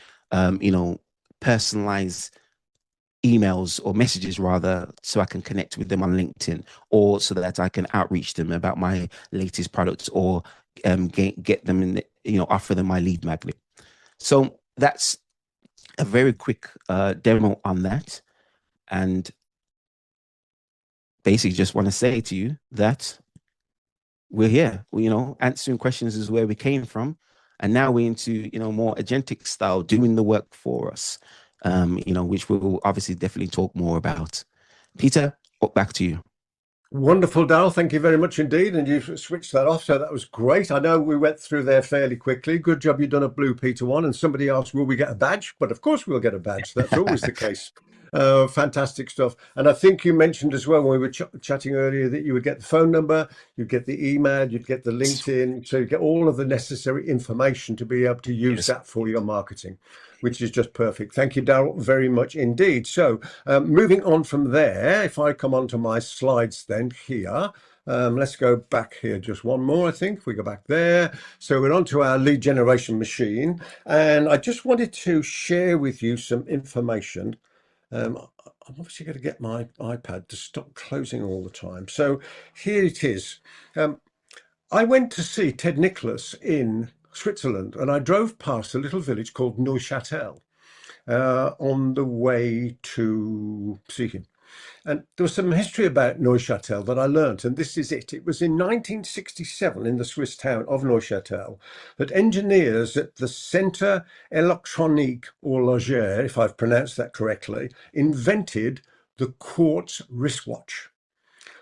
you know, personalized emails or messages rather, so I can connect with them on LinkedIn, or so that I can outreach them about my latest products, or get them in, you know, offer them my lead magnet. So that's a very quick demo on that. And basically just want to say to you that we're here. You know, answering questions is where we came from. And now we're into, you know, more agentic style, doing the work for us, you know, which we'll obviously definitely talk more about. Peter, back to you. Wonderful, Dal. Thank you very much indeed. And you switched that off, so that was great. I know we went through there fairly quickly. Good job you've done a Blue Peter one. And somebody asked, will we get a badge? But of course we'll get a badge. That's always the case. Fantastic stuff. And I think you mentioned as well when we were chatting earlier that you would get the phone number, you'd get the email, you'd get the LinkedIn, so you get all of the necessary information to be able to use Yes. that for your marketing, which is just perfect. Thank you, Daryl, very much indeed. So moving on from there, if I come onto my slides then here, let's go back here just one more, I think. If we go back there. So we're onto our lead generation machine. And I just wanted to share with you some information. I'm obviously going to get my iPad to stop closing all the time. So here it is. I went to see Ted Nicholas in Switzerland, and I drove past a little village called Neuchâtel on the way to see him. And there was some history about Neuchâtel that I learnt, and this is it. It was in 1967 in the Swiss town of Neuchâtel that engineers at the Centre Électronique Horloger, if I've pronounced that correctly, invented the quartz wristwatch.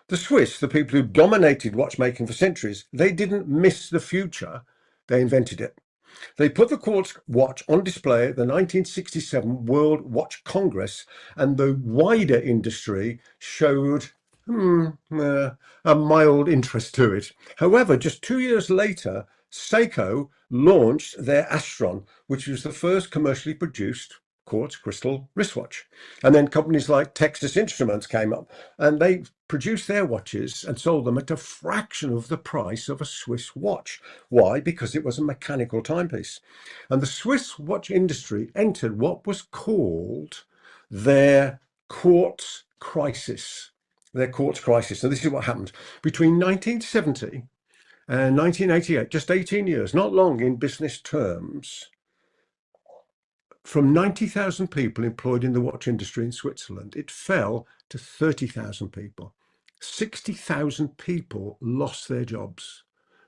The Swiss, the people who dominated watchmaking for centuries, they didn't miss the future, they invented it. They put the quartz watch on display at the 1967 World Watch Congress, and the wider industry showed a mild interest to it. However, just 2 years later, Seiko launched their Astron, which was the first commercially produced quartz crystal wristwatch. And then companies like Texas Instruments came up, and they produced their watches and sold them at a fraction of the price of a Swiss watch. Why? Because it was a mechanical timepiece. And the Swiss watch industry entered what was called their quartz crisis. Their quartz crisis. And this is what happened. Between 1970 and 1988, just 18 years, not long in business terms, from 90,000 people employed in the watch industry in Switzerland, it fell to 30,000 people. 60,000 people lost their jobs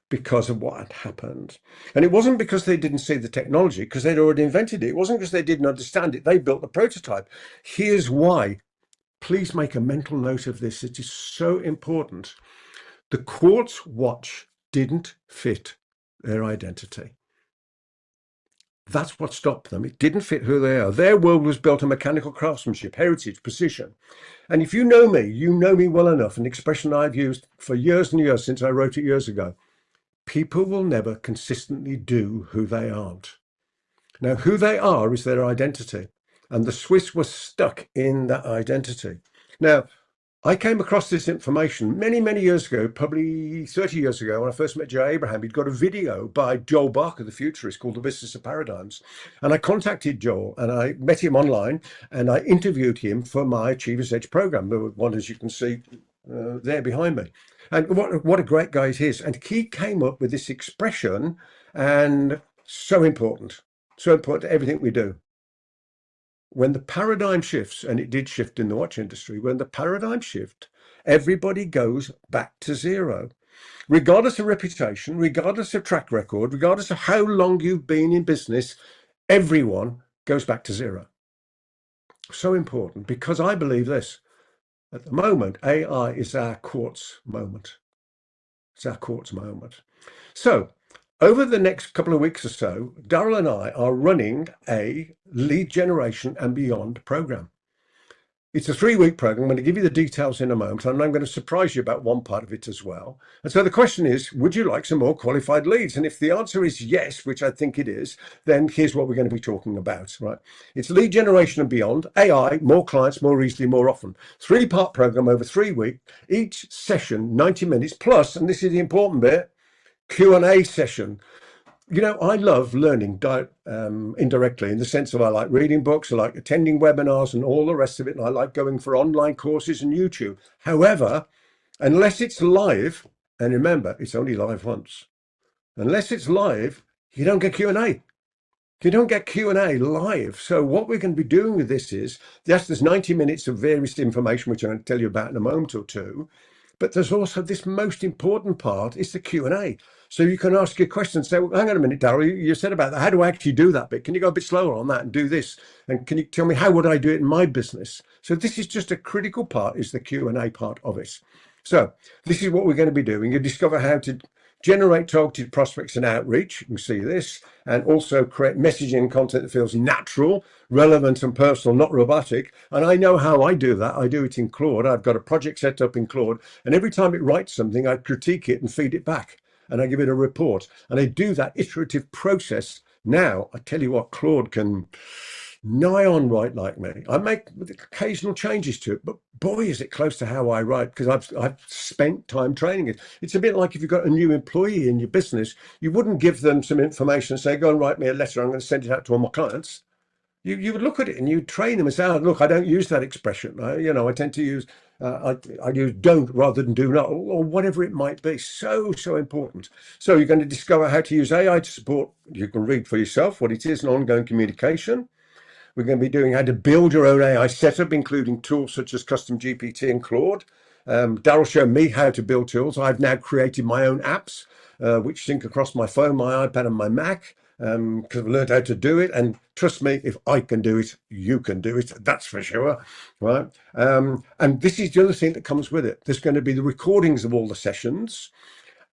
because of what had happened. And it wasn't because they didn't see the technology, because they'd already invented it. It wasn't because they didn't understand it. They built the prototype. Here's why. Please make a mental note of this. It is so important. The quartz watch didn't fit their identity. That's what stopped them. It didn't fit who they are. Their world was built on mechanical craftsmanship, heritage, precision. And if you know me well enough, an expression I've used for years and years since I wrote it years ago. People will never consistently do who they aren't. Now, who they are is their identity. And the Swiss were stuck in that identity. Now, I came across this information many, many years ago, probably 30 years ago, when I first met Joe Abraham. He'd got a video by Joel Barker, the futurist, called The Business of Paradigms. And I contacted Joel and I met him online and I interviewed him for my Achievers Edge program, the one, as you can see, there behind me. And what a great guy it is. And he came up with this expression, and so important to everything we do. When the paradigm shifts, and it did shift in the watch industry, when the paradigm shift, everybody goes back to zero. Regardless of reputation, regardless of track record, regardless of how long you've been in business, everyone goes back to zero. So important, because I believe this. At the moment, AI is our quartz moment. It's our quartz moment. So over the next couple of weeks or so, Daryl and I are running a lead generation and beyond program. It's a 3-week program. I'm going to give you the details in a moment, and I'm going to surprise you about one part of it as well. And so the question is, would you like some more qualified leads? And if the answer is yes, which I think it is, then here's what we're going to be talking about, right? It's lead generation and beyond, AI, more clients, more easily, more often. 3-part program over 3 weeks, each session 90 minutes plus, and this is the important bit, Q&A session. You know, I love learning indirectly, in the sense of I like reading books, I like attending webinars and all the rest of it, and I like going for online courses and YouTube. However, unless it's live, and remember, it's only live once, unless it's live, you don't get Q&A. You don't get Q&A live. So what we're going to be doing with this is, yes, there's 90 minutes of various information, which I'm going to tell you about in a moment or two. But there's also this most important part is the Q&A. So you can ask your questions, say, well, hang on a minute, Daryl, you said about that. How do I actually do that bit? Can you go a bit slower on that and do this? And can you tell me how would I do it in my business? So this is just a critical part, is the Q&A part of it. So this is what we're going to be doing. You discover how to generate targeted prospects and outreach. You can see this, and also create messaging and content that feels natural, relevant and personal, not robotic. And I know how I do that. I do it in Claude. I've got a project set up in Claude, and every time it writes something, I critique it and feed it back, and I give it a report. And I do that iterative process. Now, I tell you what, Claude can nigh on write like me. I make occasional changes to it, but boy, is it close to how I write, because I've spent time training it. It's a bit like if you've got a new employee in your business, you wouldn't give them some information and say, go and write me a letter, I'm going to send it out to all my clients. You would look at it and you train them and say, oh, look, I don't use that expression. I tend to use, I use don't rather than do not, or whatever it might be. So important. So you're going to discover how to use AI to support, you can read for yourself what it is, an ongoing communication. We're going to be doing how to build your own AI setup, including tools such as Custom GPT and Claude. Daryl showed me how to build tools. I've now created my own apps, which sync across my phone, my iPad, and my Mac, because I've learned how to do it. And trust me, if I can do it, you can do it. That's for sure, right? And this is the other thing that comes with it. There's going to be the recordings of all the sessions,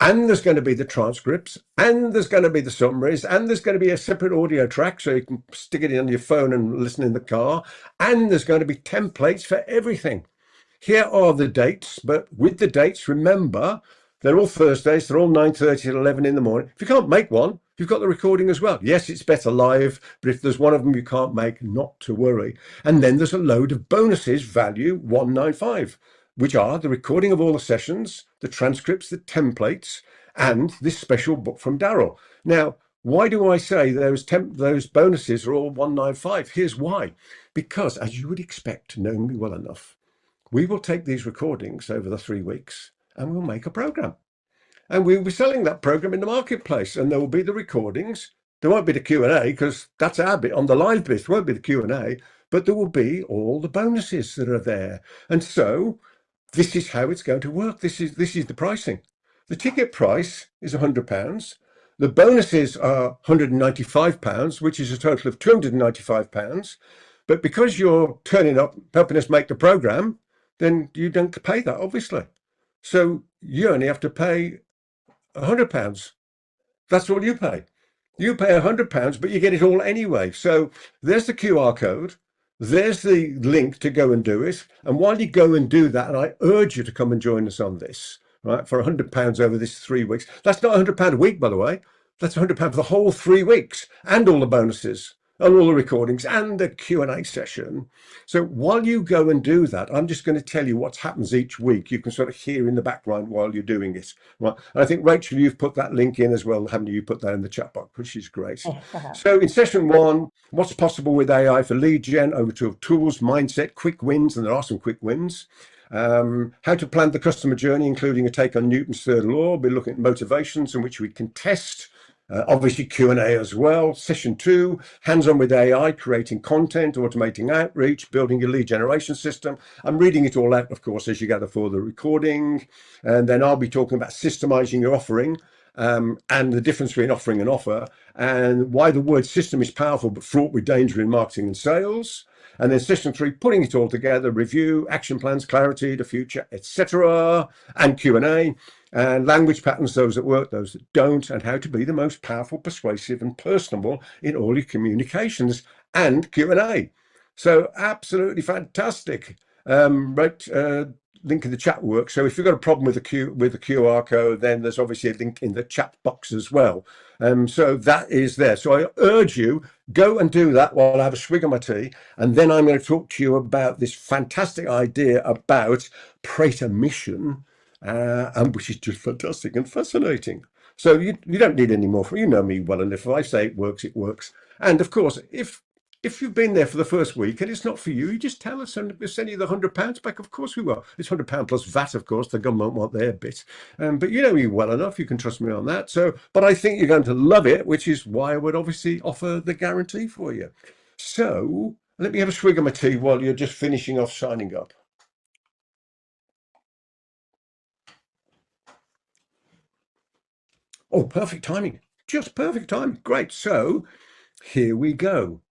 and there's going to be the transcripts, and there's going to be the summaries, and there's going to be a separate audio track so you can stick it on your phone and listen in the car, and there's going to be templates for everything. Here are the dates, but with the dates, remember, they're all Thursdays, they're all 9:30 to 11 in the morning. If you can't make one, you've got the recording as well. Yes, it's better live, but if there's one of them you can't make, not to worry. And then there's a load of bonuses, value 195. Which are the recording of all the sessions, the transcripts, the templates, and this special book from Daryl. Now, why do I say those bonuses are all 195? Here's why. Because, as you would expect, knowing me well enough, we will take these recordings over the 3 weeks and we'll make a program. And we'll be selling that program in the marketplace, and there will be the recordings. There won't be the Q&A, because that's our bit. On the live bit, there won't be the Q&A, but there will be all the bonuses that are there. And so this is how it's going to work. This is the pricing. The ticket price is £100. The bonuses are £195, which is a total of £295. But because you're turning up, helping us make the program, then you don't pay that, obviously. So you only have to pay £100. That's all you pay. You pay £100, but you get it all anyway. So there's the QR code. There's the link to go and do it. And while you go and do that, and I urge you to come and join us on this, right, for £100 over this 3 weeks. That's not £100 a week, by the way. That's £100 for the whole 3 weeks and all the bonuses. and all the recordings and the Q&A session. So while you go and do that, I'm just going to tell you what happens each week. You can sort of hear in the background while you're doing it. Right. And I think, Rachel, you've put that link in as well, haven't you? You put that in the chat box, which is great. Yes, I have. So in session one, what's possible with AI for lead gen, over to tools, mindset, quick wins, and there are some quick wins. How to plan the customer journey, including a take on Newton's third law. We're looking at motivations in which we can test. Obviously Q&A as well. Session two, hands-on with AI, creating content, automating outreach, building your lead generation system. I'm reading it all out, of course, as you gather for the recording. And then I'll be talking about systemizing your offering, and the difference between offering and offer, and why the word system is powerful but fraught with danger in marketing and sales. And then session three, putting it all together, review, action plans, clarity, the future, etc., and Q&A, and language patterns, those that work, those that don't, and how to be the most powerful, persuasive, and personable in all your communications, and Q&A. So absolutely fantastic. Right, link in the chat works. So if you've got a problem with the QR code, then there's obviously a link in the chat box as well. So that is there. So I urge you, go and do that while I have a swig of my tea, and then I'm going to talk to you about this fantastic idea about pretermission, and which is just fantastic and fascinating. So you don't need any more. You know me well enough. If I say it works, it works. And of course, if you've been there for the first week and it's not for you, you just tell us and we'll send you the £100 back. Of course we will. It's £100 plus VAT, of course. The government want their bit. But you know me well enough. You can trust me on that. So, but I think you're going to love it, which is why I would obviously offer the guarantee for you. So let me have a swig of my tea while you're just finishing off signing up. Oh, perfect timing. Just perfect time. Great. So here we go.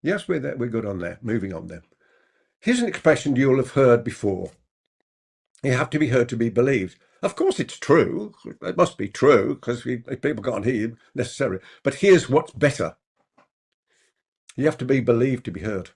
Yes, we're there. We're good on there. Moving on then. Here's an expression you'll have heard before. You have to be heard to be believed. Of course, it's true. It must be true because people can't hear you necessarily. But here's what's better. You have to be believed to be heard.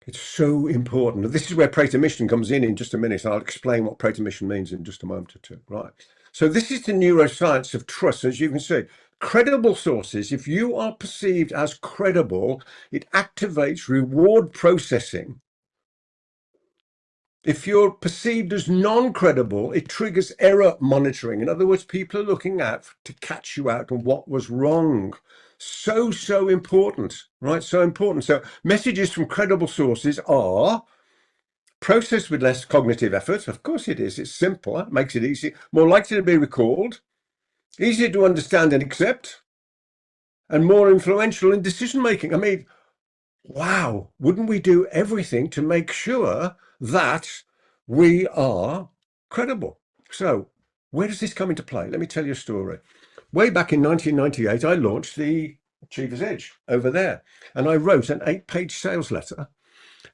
It's so important. This is where pretermission comes in just a minute. And I'll explain what pretermission means in just a moment or two. Right. So this is the neuroscience of trust, as you can see. Credible sources, if you are perceived as credible, it activates reward processing. If you're perceived as non-credible, it triggers error monitoring. In other words, people are looking out to catch you out on what was wrong. So important, right? So important. So messages from credible sources are processed with less cognitive effort. Of course it is. It's simpler, it makes it easy, more likely to be recalled, easier to understand and accept, and more influential in decision making. I mean, wow, wouldn't we do everything to make sure that we are credible? So where does this come into play? Let me tell you a story. Way back in 1998, I launched the Achiever's Edge over there, and I wrote an 8-page sales letter.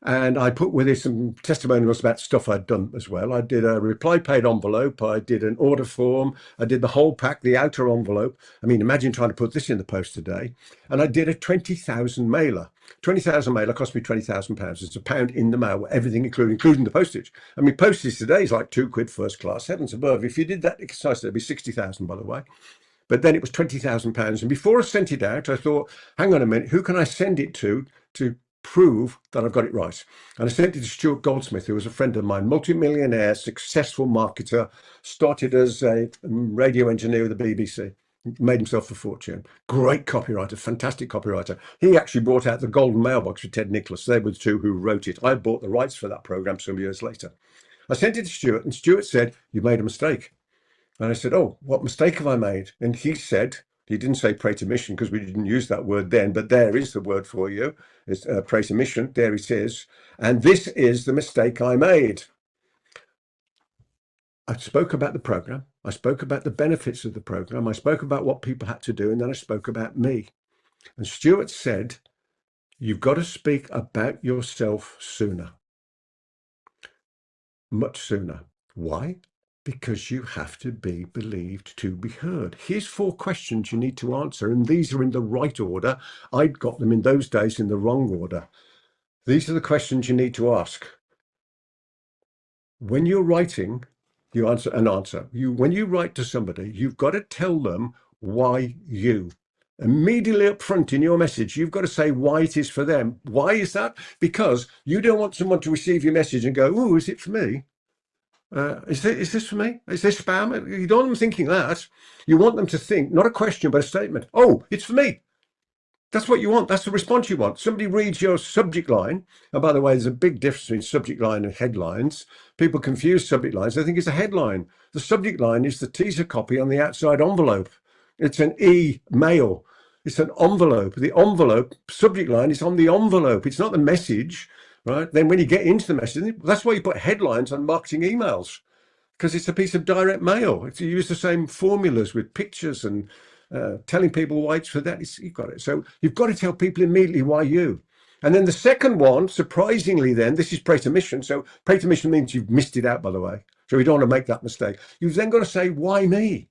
And I put with it some testimonials about stuff I'd done as well. I did a reply paid envelope. I did an order form. I did the whole pack, the outer envelope. I mean, imagine trying to put this in the post today. And I did a 20,000 mailer. 20,000 mailer cost me £20,000. It's £1 in the mail, everything including the postage. I mean, postage today is like £2 first class, heavens above. If you did that exercise, it'd be 60,000, by the way. But then it was £20,000. And before I sent it out, I thought, hang on a minute, who can I send it to prove that I've got it right? And I sent it to Stuart Goldsmith, who was a friend of mine, multimillionaire, successful marketer, started as a radio engineer with the BBC, made himself a fortune. Great copywriter, fantastic copywriter. He actually brought out the Golden Mailbox with Ted Nicholas. They were the two who wrote it. I bought the rights for that program some years later. I sent it to Stuart, and Stuart said, "You made a mistake." And I said, "Oh, what mistake have I made?" And he said, he didn't say pretermission because we didn't use that word then, but there is the word for you. It's pretermission. There it is. And this is the mistake I made. I spoke about the program. I spoke about the benefits of the program. I spoke about what people had to do. And then I spoke about me. And Stuart said, "You've got to speak about yourself sooner. Much sooner." Why? Because you have to be believed to be heard. Here's 4 questions you need to answer, and these are in the right order. I'd got them in those days in the wrong order. These are the questions you need to ask. When you're writing, you answer. When you write to somebody, you've got to tell them why you. Immediately up front in your message, you've got to say why it is for them. Why is that? Because you don't want someone to receive your message and go, oh, is it for me? Is this for me? Is this spam? You don't want them thinking that. You want them to think, not a question, but a statement. Oh, it's for me. That's what you want. That's the response you want. Somebody reads your subject line. And by the way, there's a big difference between subject line and headlines. People confuse subject lines. They think it's a headline. The subject line is the teaser copy on the outside envelope. It's an email. It's an envelope. The envelope subject line is on the envelope. It's not the message, right? Then when you get into the message, that's why you put headlines on marketing emails, because it's a piece of direct mail. If you use the same formulas with pictures and telling people why it's for that, you've got it. So you've got to tell people immediately why you. And then the second one, surprisingly, then this is pretermission. So pretermission means you've missed it out, by the way. So we don't want to make that mistake. You've then got to say, why me?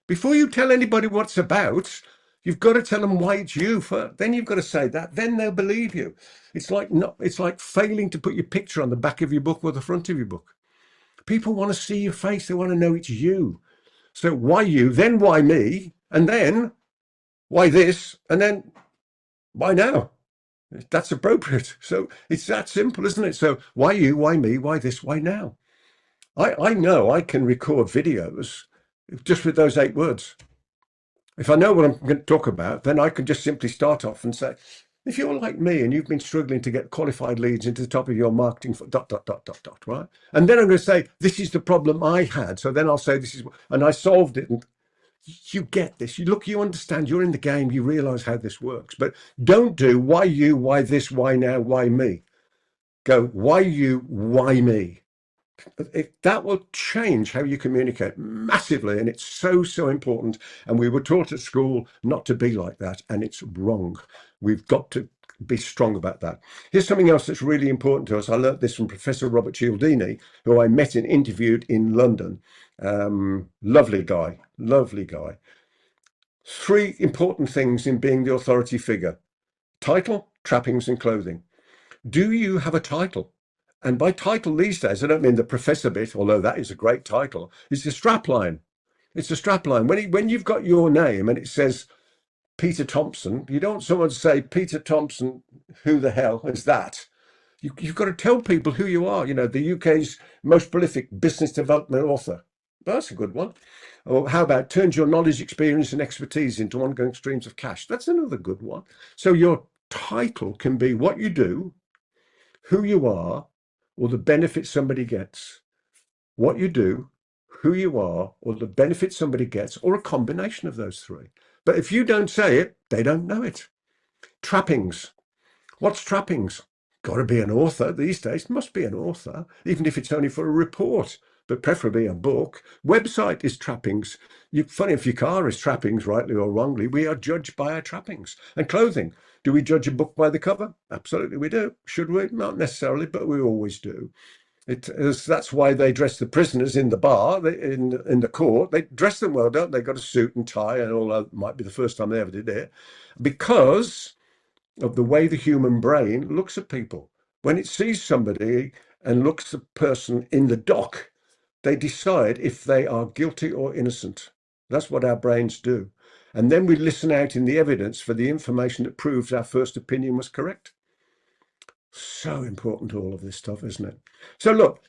Before you tell anybody what it's about, you've got to tell them why it's you first. Then you've got to say that. Then they'll believe you. It's like failing to put your picture on the back of your book or the front of your book. People want to see your face. They want to know it's you. So why you? Then why me? And then why this? And then why now? That's appropriate. So it's that simple, isn't it? So why you? Why me? Why this? Why now? I know I can record videos just with those 8 words. If I know what I'm going to talk about, then I can just simply start off and say, if you're like me and you've been struggling to get qualified leads into the top of your marketing, dot, dot, dot, dot, dot, right? And then I'm going to say, this is the problem I had. So then I'll say, this is, and I solved it. And you get this. You understand, you're in the game, you realize how this works. But don't do why you, why this, why now, why me. Go, why you, why me? That will change how you communicate massively, and it's so important. And we were taught at school not to be like that, and it's wrong. We've got to be strong about that. Here's something else that's really important to us. I learnt this from Professor Robert Cialdini, who I met and interviewed in London. Lovely guy. 3 important things in being the authority figure: title, trappings, and clothing. Do you have a title? And by title these days, I don't mean the professor bit, although that is a great title. It's a strapline. It's a strapline. When you've got your name and it says Peter Thomson, you don't want someone to say, Peter Thomson, who the hell is that? You've got to tell people who you are. You know, the UK's most prolific business development author. That's a good one. Or how about turns your knowledge, experience, and expertise into ongoing streams of cash? That's another good one. So your title can be what you do, who you are, or the benefit somebody gets. What you do, who you are, or the benefit somebody gets, or a combination of those 3. But if you don't say it, they don't know it. Trappings. What's trappings? Got to be an author these days. Must be an author, even if it's only for a report, but preferably a book. Website is trappings. Funny if your car is trappings, rightly or wrongly. We are judged by our trappings. And clothing. Do we judge a book by the cover? Absolutely we do. Should we? Not necessarily, but we always do. That's why they dress the prisoners in the bar, in the court. They dress them well, don't they? Got a suit and tie, and all that. Might be the first time they ever did it, because of the way the human brain looks at people. When it sees somebody and looks at the person in the dock, they decide if they are guilty or innocent. That's what our brains do. And then we listen out in the evidence for the information that proves our first opinion was correct. So important to all of this stuff, isn't it? So look,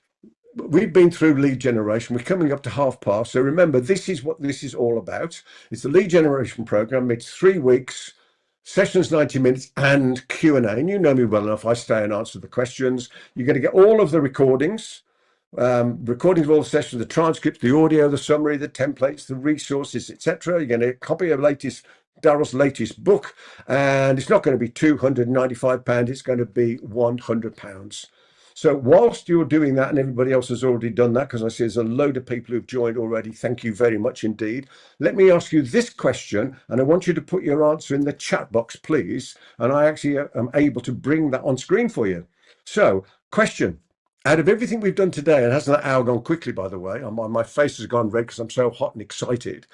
we've been through lead generation. We're coming up to half past. So remember, this is what this is all about. It's the lead generation program. It's 3 weeks, sessions 90 minutes, and Q&A. And you know me well enough. I stay and answer the questions. You're going to get all of the recordings. Recordings of all the sessions, the transcripts, the audio, the summary, the templates, the resources, etc. You're going to get a copy of Daryl's latest book, and it's not going to be £295, it's going to be £100. So whilst you're doing that, and everybody else has already done that, because I see there's a load of people who've joined already, thank you very much indeed. Let me ask you this question, and I want you to put your answer in the chat box, please, and I actually am able to bring that on screen for you. So, question. Out of everything we've done today, and hasn't that hour gone quickly, by the way? My face has gone red because I'm so hot and excited.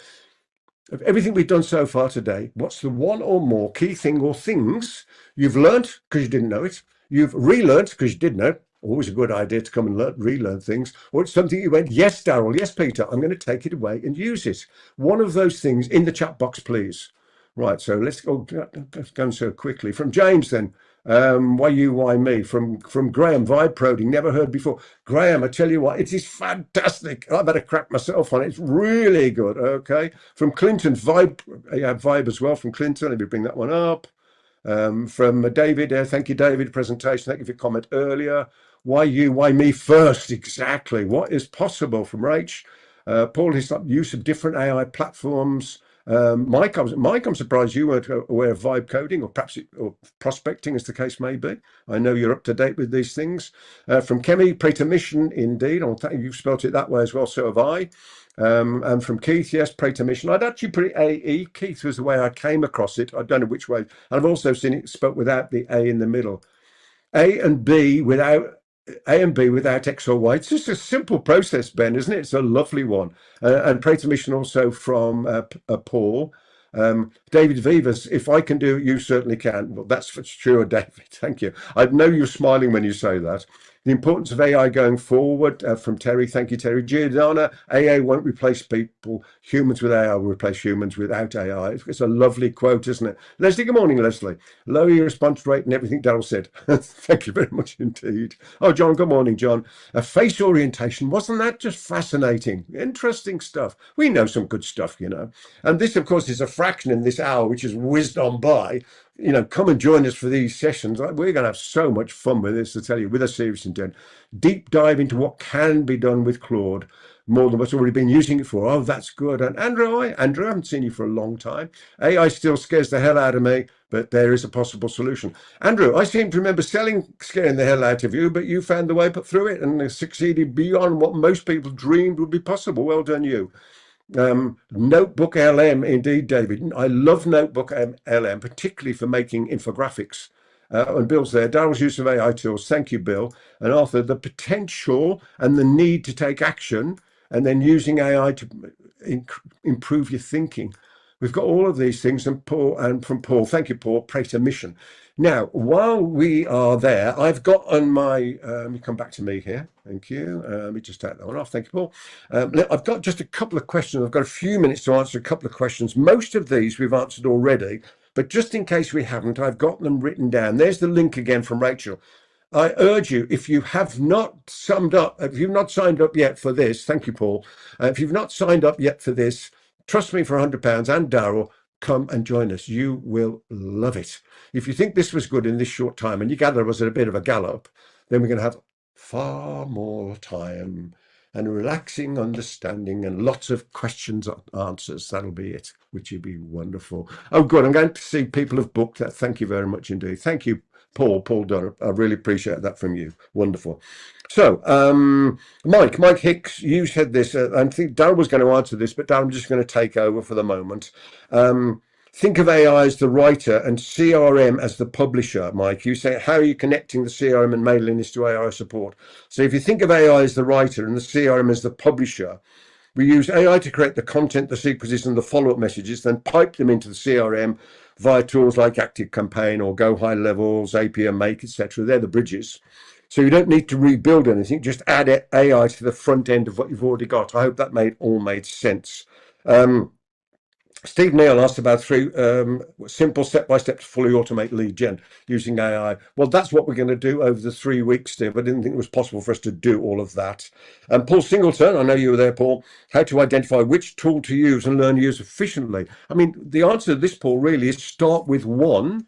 Of everything we've done so far today, what's the one or more key thing or things you've learnt because you didn't know it, you've relearnt because you did know it? Always a good idea to come and relearn things. Or it's something you went, yes, Daryl, yes, Peter, I'm going to take it away and use it. One of those things in the chat box, please. Right, so let's go going so quickly. From James then, why you, why me? From Graham, Vibe Proding, never heard before. Graham, I tell you what, it is fantastic. I better crack myself on it. It's really good. Okay. From Clinton, Vibe, yeah, Vibe as well from Clinton. Let me bring that one up. From David, thank you, David, presentation. Thank you for your comment earlier. Why you, why me first? Exactly. What is possible from Rach? Paul, his use of different AI platforms. Mike, I'm surprised you weren't aware of vibe coding, or perhaps or prospecting, as the case may be. I know you're up to date with these things. From Kemi, pretermission, indeed. You've spelt it that way as well, so have I. And from Keith, yes, pretermission. I'd actually put it AE. Keith was the way I came across it. I don't know which way. And I've also seen it spelt without the A in the middle. A and B without A and B without X or Y. It's just a simple process, Ben, isn't it? It's a lovely one. And pretermission also from Paul. David Vivas, if I can do it, you certainly can. Well, that's for sure, David. Thank you. I know you're smiling when you say that. The importance of AI going forward from Terry. Thank you, Terry. Giordana, AI won't replace people. Humans with AI will replace humans without AI. It's a lovely quote, isn't it? Leslie, good morning, Leslie. Lower your response rate and everything Daryl said. Thank you very much indeed. Oh, John, good morning, John. A face orientation, wasn't that just fascinating? Interesting stuff. We know some good stuff, you know. And this, of course, is a fraction in this hour, which has whizzed on by. You know, come and join us for these sessions. We're going to have so much fun with this, to tell you, with a serious intent. Deep dive into what can be done with Claude, more than what's already been using it for. Oh, that's good. And Andrew, I haven't seen you for a long time. AI still scares the hell out of me, but there is a possible solution. Andrew, I seem to remember scaring the hell out of you, but you found the way through it and succeeded beyond what most people dreamed would be possible. Well done, you. Notebook LM, indeed, David. I love Notebook LM, particularly for making infographics. And Bill's there. Daryl's use of AI tools. Thank you, Bill. And Arthur, the potential and the need to take action, and then using AI to improve your thinking. We've got all of these things, and from Paul. Thank you, Paul. Pretermission. Now, while we are there, I've got on my, let me come back to me here. Thank you. Let me just take that one off. Thank you, Paul. I've got just a couple of questions. I've got a few minutes to answer a couple of questions. Most of these we've answered already, but just in case we haven't, I've got them written down. There's the link again from Rachel. I urge you, if you have not signed up yet for this, thank you, Paul. If you've not signed up yet for this, trust me, for £100, and Daryl, come and join us. You will love it. If you think this was good in this short time, and you gather us at a bit of a gallop, then we're going to have far more time and relaxing understanding and lots of questions and answers. That'll be it, which would be wonderful. Oh, good. I'm going to see people have booked that. Thank you very much indeed. Thank you, Paul Dunner. I really appreciate that from you. Wonderful. So, Mike Hicks, you said this. I think Darren was going to answer this, but Darren, I'm just going to take over for the moment. Think of AI as the writer and CRM as the publisher, Mike. You say, how are you connecting the CRM and mailing list to AI support? So if you think of AI as the writer and the CRM as the publisher, we use AI to create the content, the sequences, and the follow-up messages, then pipe them into the CRM via tools like ActiveCampaign or Go High Levels, APM Make, etc. They're the bridges. So you don't need to rebuild anything, just add AI to the front end of what you've already got. I hope that made sense. Steve Neal asked about 3 simple step-by-step to fully automate lead gen using AI. Well, that's what we're going to do over the 3 weeks, Steve. I didn't think it was possible for us to do all of that. Paul Singleton, I know you were there, Paul. How to identify which tool to use and learn to use efficiently. I mean, the answer to this, Paul, really is start with one,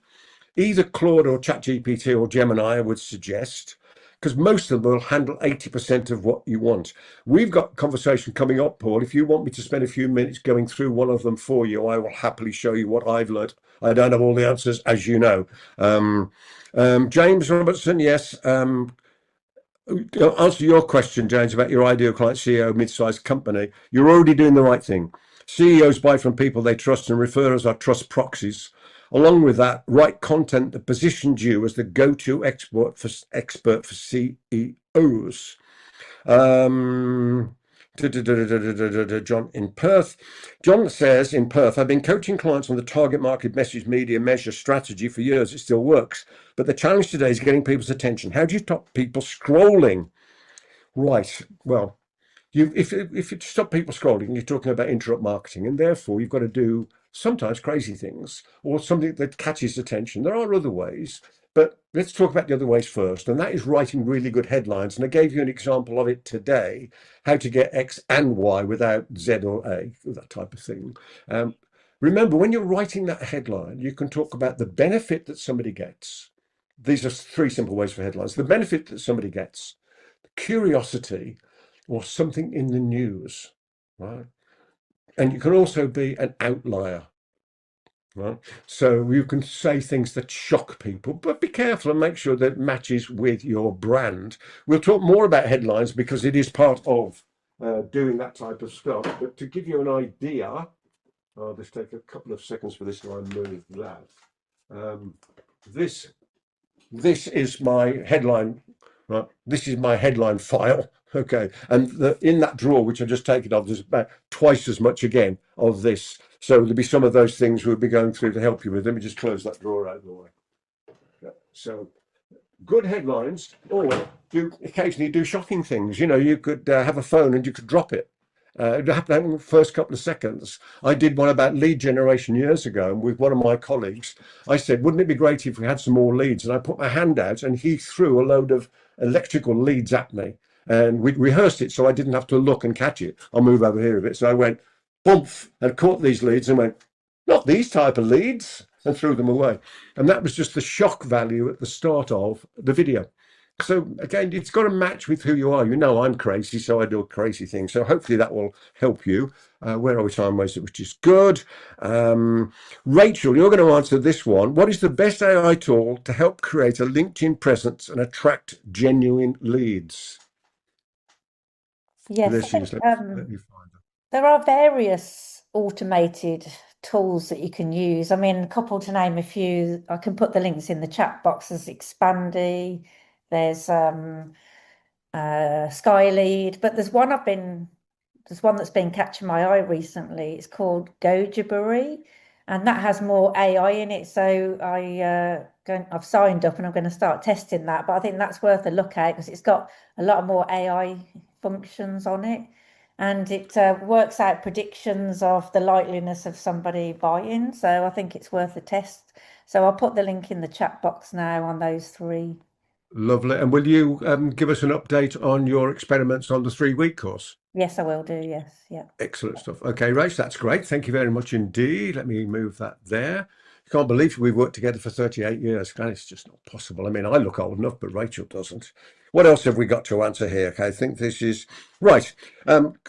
either Claude or ChatGPT or Gemini, I would suggest, because most of them will handle 80% of what you want. We've got a conversation coming up, Paul. If you want me to spend a few minutes going through one of them for you, I will happily show you what I've learned. I don't have all the answers, as you know. James Robertson, yes. Answer your question, James, about your ideal client, CEO, mid-sized company. You're already doing the right thing. CEOs buy from people they trust, and referrers are trust proxies. Along with that, write content that positions you as the go-to expert for CEOs. John in Perth. John says in Perth, I've been coaching clients on the target market message media measure strategy for years. It still works. But the challenge today is getting people's attention. How do you stop people scrolling? Right. Well, if you stop people scrolling, you're talking about interrupt marketing, and therefore you've got to do sometimes crazy things or something that catches attention. There are other ways, but let's talk about the other ways first. And that is writing really good headlines. And I gave you an example of it today, how to get X and Y without Z or A, that type of thing. Um, Remember, when you're writing that headline, you can talk about the benefit that somebody gets. These are three simple ways for headlines. The benefit that somebody gets, curiosity, or something in the news, right? And you can also be an outlier, right? So you can say things that shock people, but be careful and make sure that it matches with your brand. We'll talk more about headlines because it is part of doing that type of stuff. But to give you an idea, I'll just take a couple of seconds for this to move that. Um, this this is my headline, right? This is my headline file. Okay. And in that drawer, which I've just taken off, there's about twice as much again of this. So there'll be some of those things we'll be going through to help you with. Let me just close that drawer out of the way. Yeah. So good headlines, or do occasionally do shocking things. You know, you could have a phone and you could drop it. It happened in the first couple of seconds. I did one about lead generation years ago, and with one of my colleagues, I said, wouldn't it be great if we had some more leads? And I put my hand out, and he threw a load of electrical leads at me. And we rehearsed it, so I didn't have to look and catch it. I'll move over here a bit. So I went, bump, and caught these leads and went, not these type of leads, and threw them away. And that was just the shock value at the start of the video. So again, it's got to match with who you are. You know, I'm crazy, so I do crazy things. So hopefully that will help you. Where are we time wasted, which is good. Rachel, you're going to answer this one. What is the best AI tool to help create a LinkedIn presence and attract genuine leads? Yes, There I she think is. Let me find her. there are various automated tools that you can use. I mean, a couple to name a few. I can put the links in the chat box. There's Expandy, there's Skylead, but there's one that's been catching my eye recently. It's called Gojaberry, and that has more AI in it. So I've signed up and I'm going to start testing that. But I think that's worth a look at because it's got a lot more AI functions on it, and it works out predictions of the likeliness of somebody buying. So I think it's worth a test. So I'll put the link in the chat box now on those three. Lovely. And will you give us an update on your experiments on the 3-week course? Yes, I will do. Yes, yeah. Excellent stuff. Okay, Rach, that's great. Thank you very much indeed. Let me move that there. I can't believe we've worked together for 38 years. God, it's just not possible. I mean, I look old enough, but Rachel doesn't. What else have we got to answer here? Okay, I think this is right.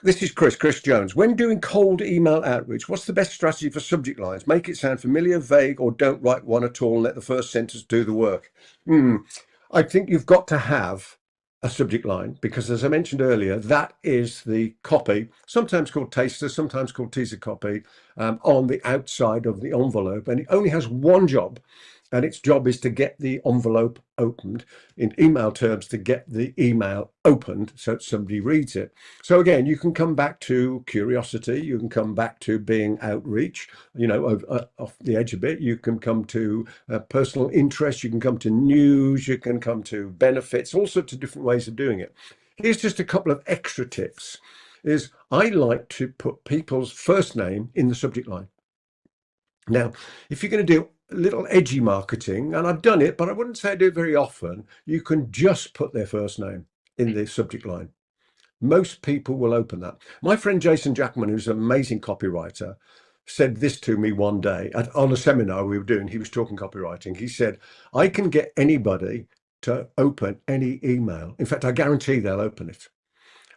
This is Chris Jones. When doing cold email outreach, what's the best strategy for subject lines? Make it sound familiar, vague, or don't write one at all and let the first sentence do the work. I think you've got to have a subject line because, as I mentioned earlier, that is the copy, sometimes called taster, sometimes called teaser copy, on the outside of the envelope, and it only has one job, and its job is to get the envelope opened, in email terms, to get the email opened so somebody reads it. So again, you can come back to curiosity, you can come back to being outreach, you know, off the edge a bit, you can come to personal interest, you can come to news, you can come to benefits, all sorts of different ways of doing it. Here's just a couple of extra tips. Is I like to put people's first name in the subject line. Now, if you're going to do little edgy marketing, and I've done it, but I wouldn't say I do it very often, you can just put their first name in the subject line. Most people will open that. My friend Jason Jackman, who's an amazing copywriter, said this to me one day on a seminar we were doing. He was talking copywriting. He said, I can get anybody to open any email. In fact, I guarantee they'll open it.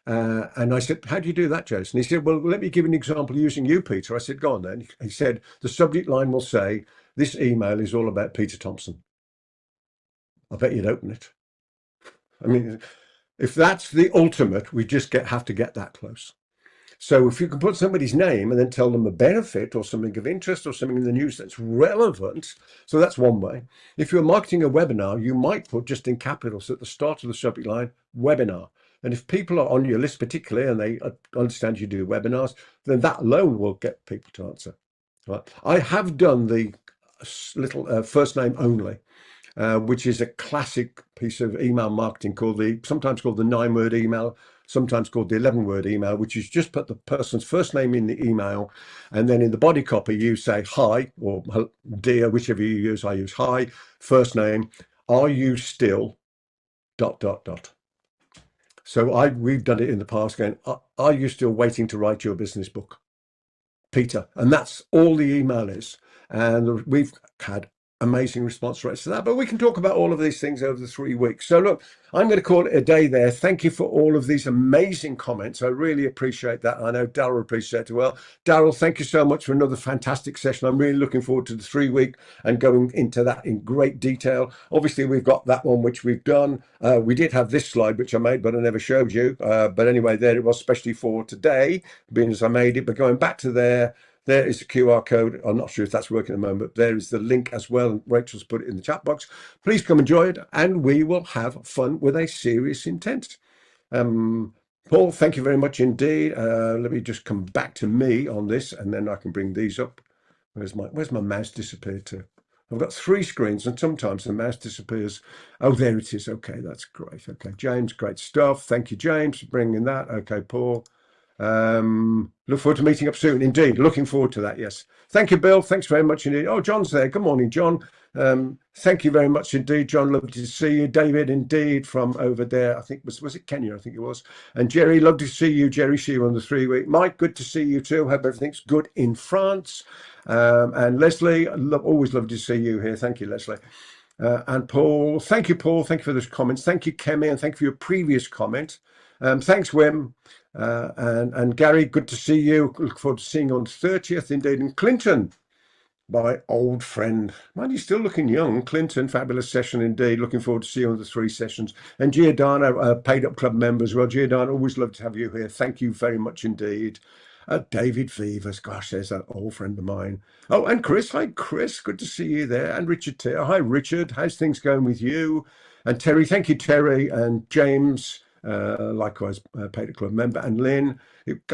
And I said, how do you do that, Jason? He said, well, let me give you an example using you, Peter. I said, go on then. He said, the subject line will say, this email is all about Peter Thomson. I bet you'd open it. I mean, if that's the ultimate, we just have to get that close. So if you can put somebody's name and then tell them a benefit or something of interest or something in the news that's relevant, so that's one way. If you're marketing a webinar, you might put just in capitals at the start of the subject line, webinar. And if people are on your list particularly and they understand you do webinars, then that alone will get people to answer. Right? I have done the little first name only, which is a classic piece of email marketing sometimes called the 9-word email sometimes called the 11-word email, which is just put the person's first name in the email, and then in the body copy you say hi or dear, whichever you use. I use hi, first name, are you still ... So we've done it in the past going, are you still waiting to write your business book, Peter? And that's all the email is. And we've had amazing response rates to that, but we can talk about all of these things over the 3 weeks. So look, I'm going to call it a day there. Thank you for all of these amazing comments. I really appreciate that. I know Daryl appreciates it well. Daryl, thank you so much for another fantastic session. I'm really looking forward to the 3 week and going into that in great detail. Obviously, we've got that one, which we've done. We did have this slide, which I made, but I never showed you. But anyway, there it was, especially for today, being as I made it. But going back to there is the QR code. I'm not sure if that's working at the moment, but there is the link as well. And Rachel's put it in the chat box. Please come enjoy it, and we will have fun with a serious intent. Paul, thank you very much indeed. Let me just come back to me on this, and then I can bring these up. Where's my mouse disappeared to? I've got 3 screens, and sometimes the mouse disappears. Oh, there it is. Okay, that's great. Okay, James, great stuff. Thank you, James, for bringing that. Okay, Paul. Look forward to meeting up soon. Indeed, looking forward to that. Yes, thank you, Bill. Thanks very much indeed. Oh, John's there. Good morning, John. Thank you very much indeed, John. Lovely to see you. David, indeed, from over there. I think was it Kenya? I think it was. And Jerry, lovely to see you. Jerry, see you on the 3 week. Mike, good to see you too. Hope everything's good in France. And Leslie, always lovely to see you here. Thank you, Leslie. And Paul, thank you, Paul. Thank you for those comments. Thank you, Kemi, and thank you for your previous comment. Thanks, Wim. And Gary, good to see you. Look forward to seeing you on the 30th, indeed. And Clinton, my old friend. Man, you're still looking young. Clinton, fabulous session indeed. Looking forward to see you on the 3 sessions. And Giordano, paid up club member as well. Giordano, always love to have you here. Thank you very much indeed. David Vivas, gosh, there's that old friend of mine. Oh, and Chris. Hi, Chris. Good to see you there. And Richard Tier. Hi, Richard. How's things going with you? And Terry, thank you, Terry. And James, likewise, paid a club member. And Lynn,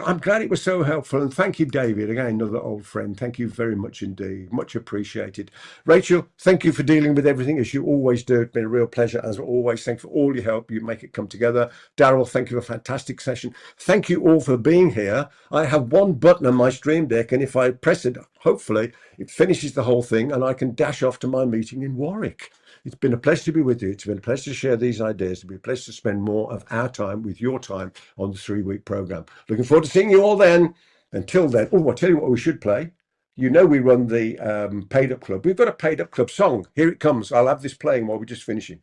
I'm glad it was so helpful. And thank you, David. Again, another old friend. Thank you very much indeed. Much appreciated. Rachel, thank you for dealing with everything as you always do. It's been a real pleasure as always. Thank you for all your help. You make it come together. Daryl, thank you for a fantastic session. Thank you all for being here. I have one button on my stream deck, and if I press it, hopefully it finishes the whole thing and I can dash off to my meeting in Warwick. It's been a pleasure to be with you. It's been a pleasure to share these ideas. It's been a pleasure to spend more of our time with your time on the 3 week program. Looking forward to seeing you all then. Until then, oh, I'll tell you what we should play. You know we run the paid up club. We've got a paid up club song. Here it comes. I'll have this playing while we're just finishing.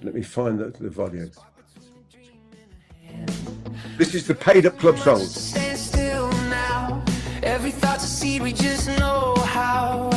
Let me find the volume. This is the paid up club song. Stand still now. Every thought's a seed, we just know how.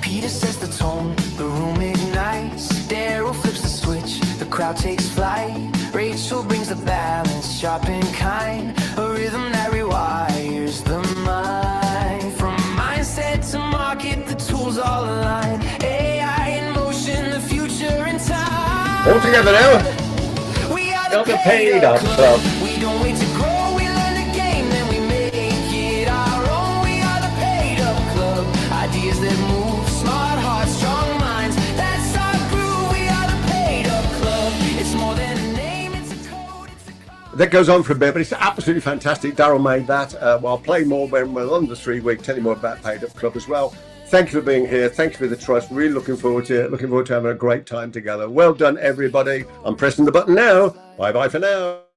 Peter sets the tone, the room ignites. Daryl flips the switch, the crowd takes flight. Rachel brings the balance, sharp and kind. A rhythm that rewires the mind. From mindset to market, the tools all align. AI in motion, the future in time. All together now. We are the paid up club. We don't wait to grow, we learn the game, then we make it our own. We are the paid up club. Ideas that move, smart hearts, strong minds. That's our groove. We are the paid up club. It's more than a name, it's a code, it's a code. That goes on for a bit, but it's absolutely fantastic. Daryl made that. Well, I'll play more when we're on the 3 week. Tell you more about Paid Up Club as well. Thank you for being here. Thank you for the trust. Really looking forward to it. Looking forward to having a great time together. Well done, everybody. I'm pressing the button now. Bye bye for now.